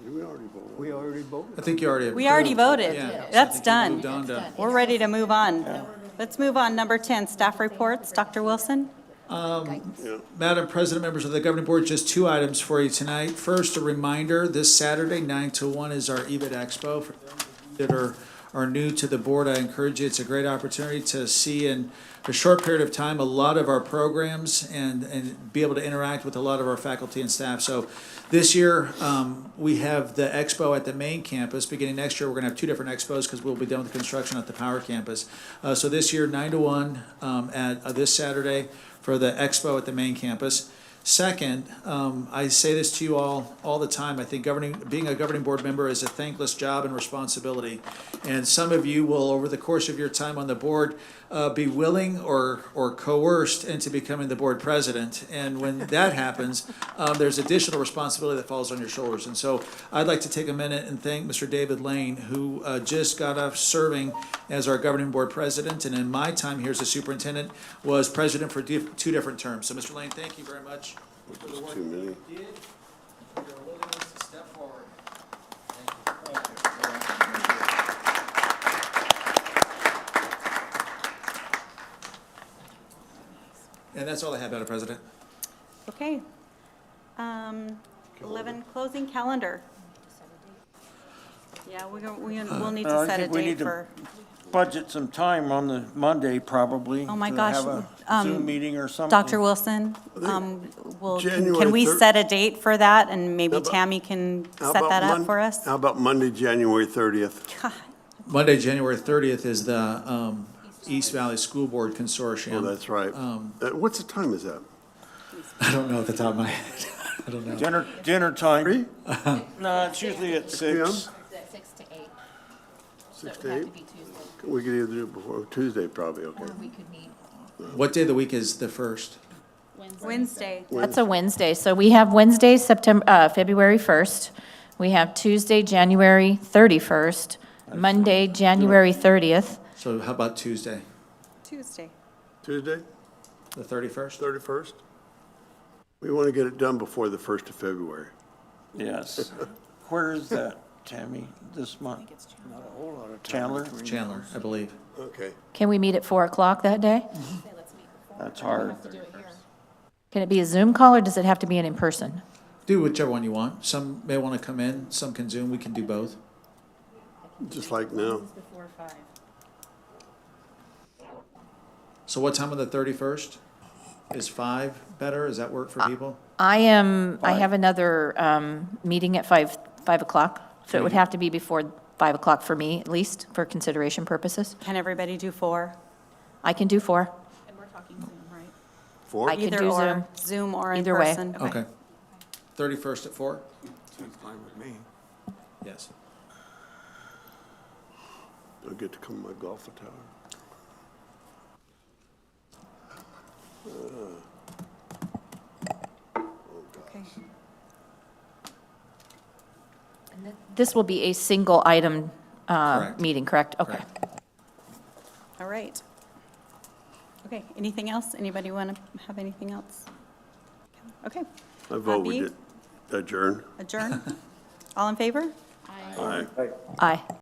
we already vote on? We already voted. I think you already. We already approved. voted. Yeah, so I That's think you done. moved on to- We're ready to move on. Let's move on. Number 10, staff reports. Dr. Wilson? Madam President, members of the governing board, just 2 items for you tonight. First, a reminder, this Saturday, 9 to 1 is our EVIT Expo. For those of you that are new to the board, I encourage you, it's a great opportunity to see in a short period of time a lot of our programs and be able to interact with a lot of our faculty and staff. So this year, we have the expo at the main campus. Beginning next year, we're going to have 2 different expos because we'll be done with the construction at the Power campus. So this year, 9 to 1 at this Saturday for the expo at the main campus. Second, I say this to you all the time. I think being a governing board member is a thankless job and responsibility. And some of you will, over the course of your time on the board, be willing or coerced into becoming the board president. And when that happens, there's additional responsibility that falls on your shoulders. And so I'd like to take a minute and thank Mr. David Lane, who just got off serving as our governing board president. And in my time here as a superintendent, was president for 2 different terms. So Mr. Lane, thank you very much for the work Too many. you did, for your willingness to step forward. And that's all I have, Madam President. Okay. 11, closing calendar. Yeah, we'll need to I set a think we date need to for, budget some time on the Monday, probably. oh my to gosh. have a Zoom meeting or something. Dr. Wilson, January can we 3rd set a date for that, and maybe How about- Tammy can How set about that up Mon- for us? How about Monday, January 30th? God, Monday, January 30th is the East Valley School Board Consortium. Oh, that's right. What's the time is that? I don't know at the top of my head. I don't know. Dinner time. 3? No, it's usually at 6 6. 6 to 8. 6 to 8? We could either do it before, Tuesday probably, okay. We could meet. What day of the week is the first? Wednesday. That's a Wednesday. So we have Wednesday, February 1st. We have Tuesday, January 31st. Monday, January 30th. So how about Tuesday, Tuesday. Tuesday, the 31st? 31st? We want to get it done before the 1st of February. Yes. Where is that, Tammy, this month? Chandler? Chandler, I believe. Okay. Can we meet at 4 o'clock that day? That's hard. Can it be a Zoom call, or does it have to be an in-person? Do whichever one you want. Some may want to come in, some can Zoom, we can do both. Just like now. Before 5. So what time on the 31st? Is 5 better? Does that work for people? I have another meeting at 5 o'clock, so it would have to be before 5 o'clock for me, at least, for consideration purposes. Can everybody do 4? I can do 4. And we're talking Zoom, right? 4? I can Either do or, Zoom or in Either way. person. Okay. 31st at 4? Sounds fine with me. Yes. I'll get to come to my golf tower. Okay. This will be a single item Correct. meeting, correct? Okay. Correct. All right. Okay, anything else? Anybody want to have anything else? Okay. I vote we Habib? did adjourn. Adjourn? All in favor? Aye. Aye.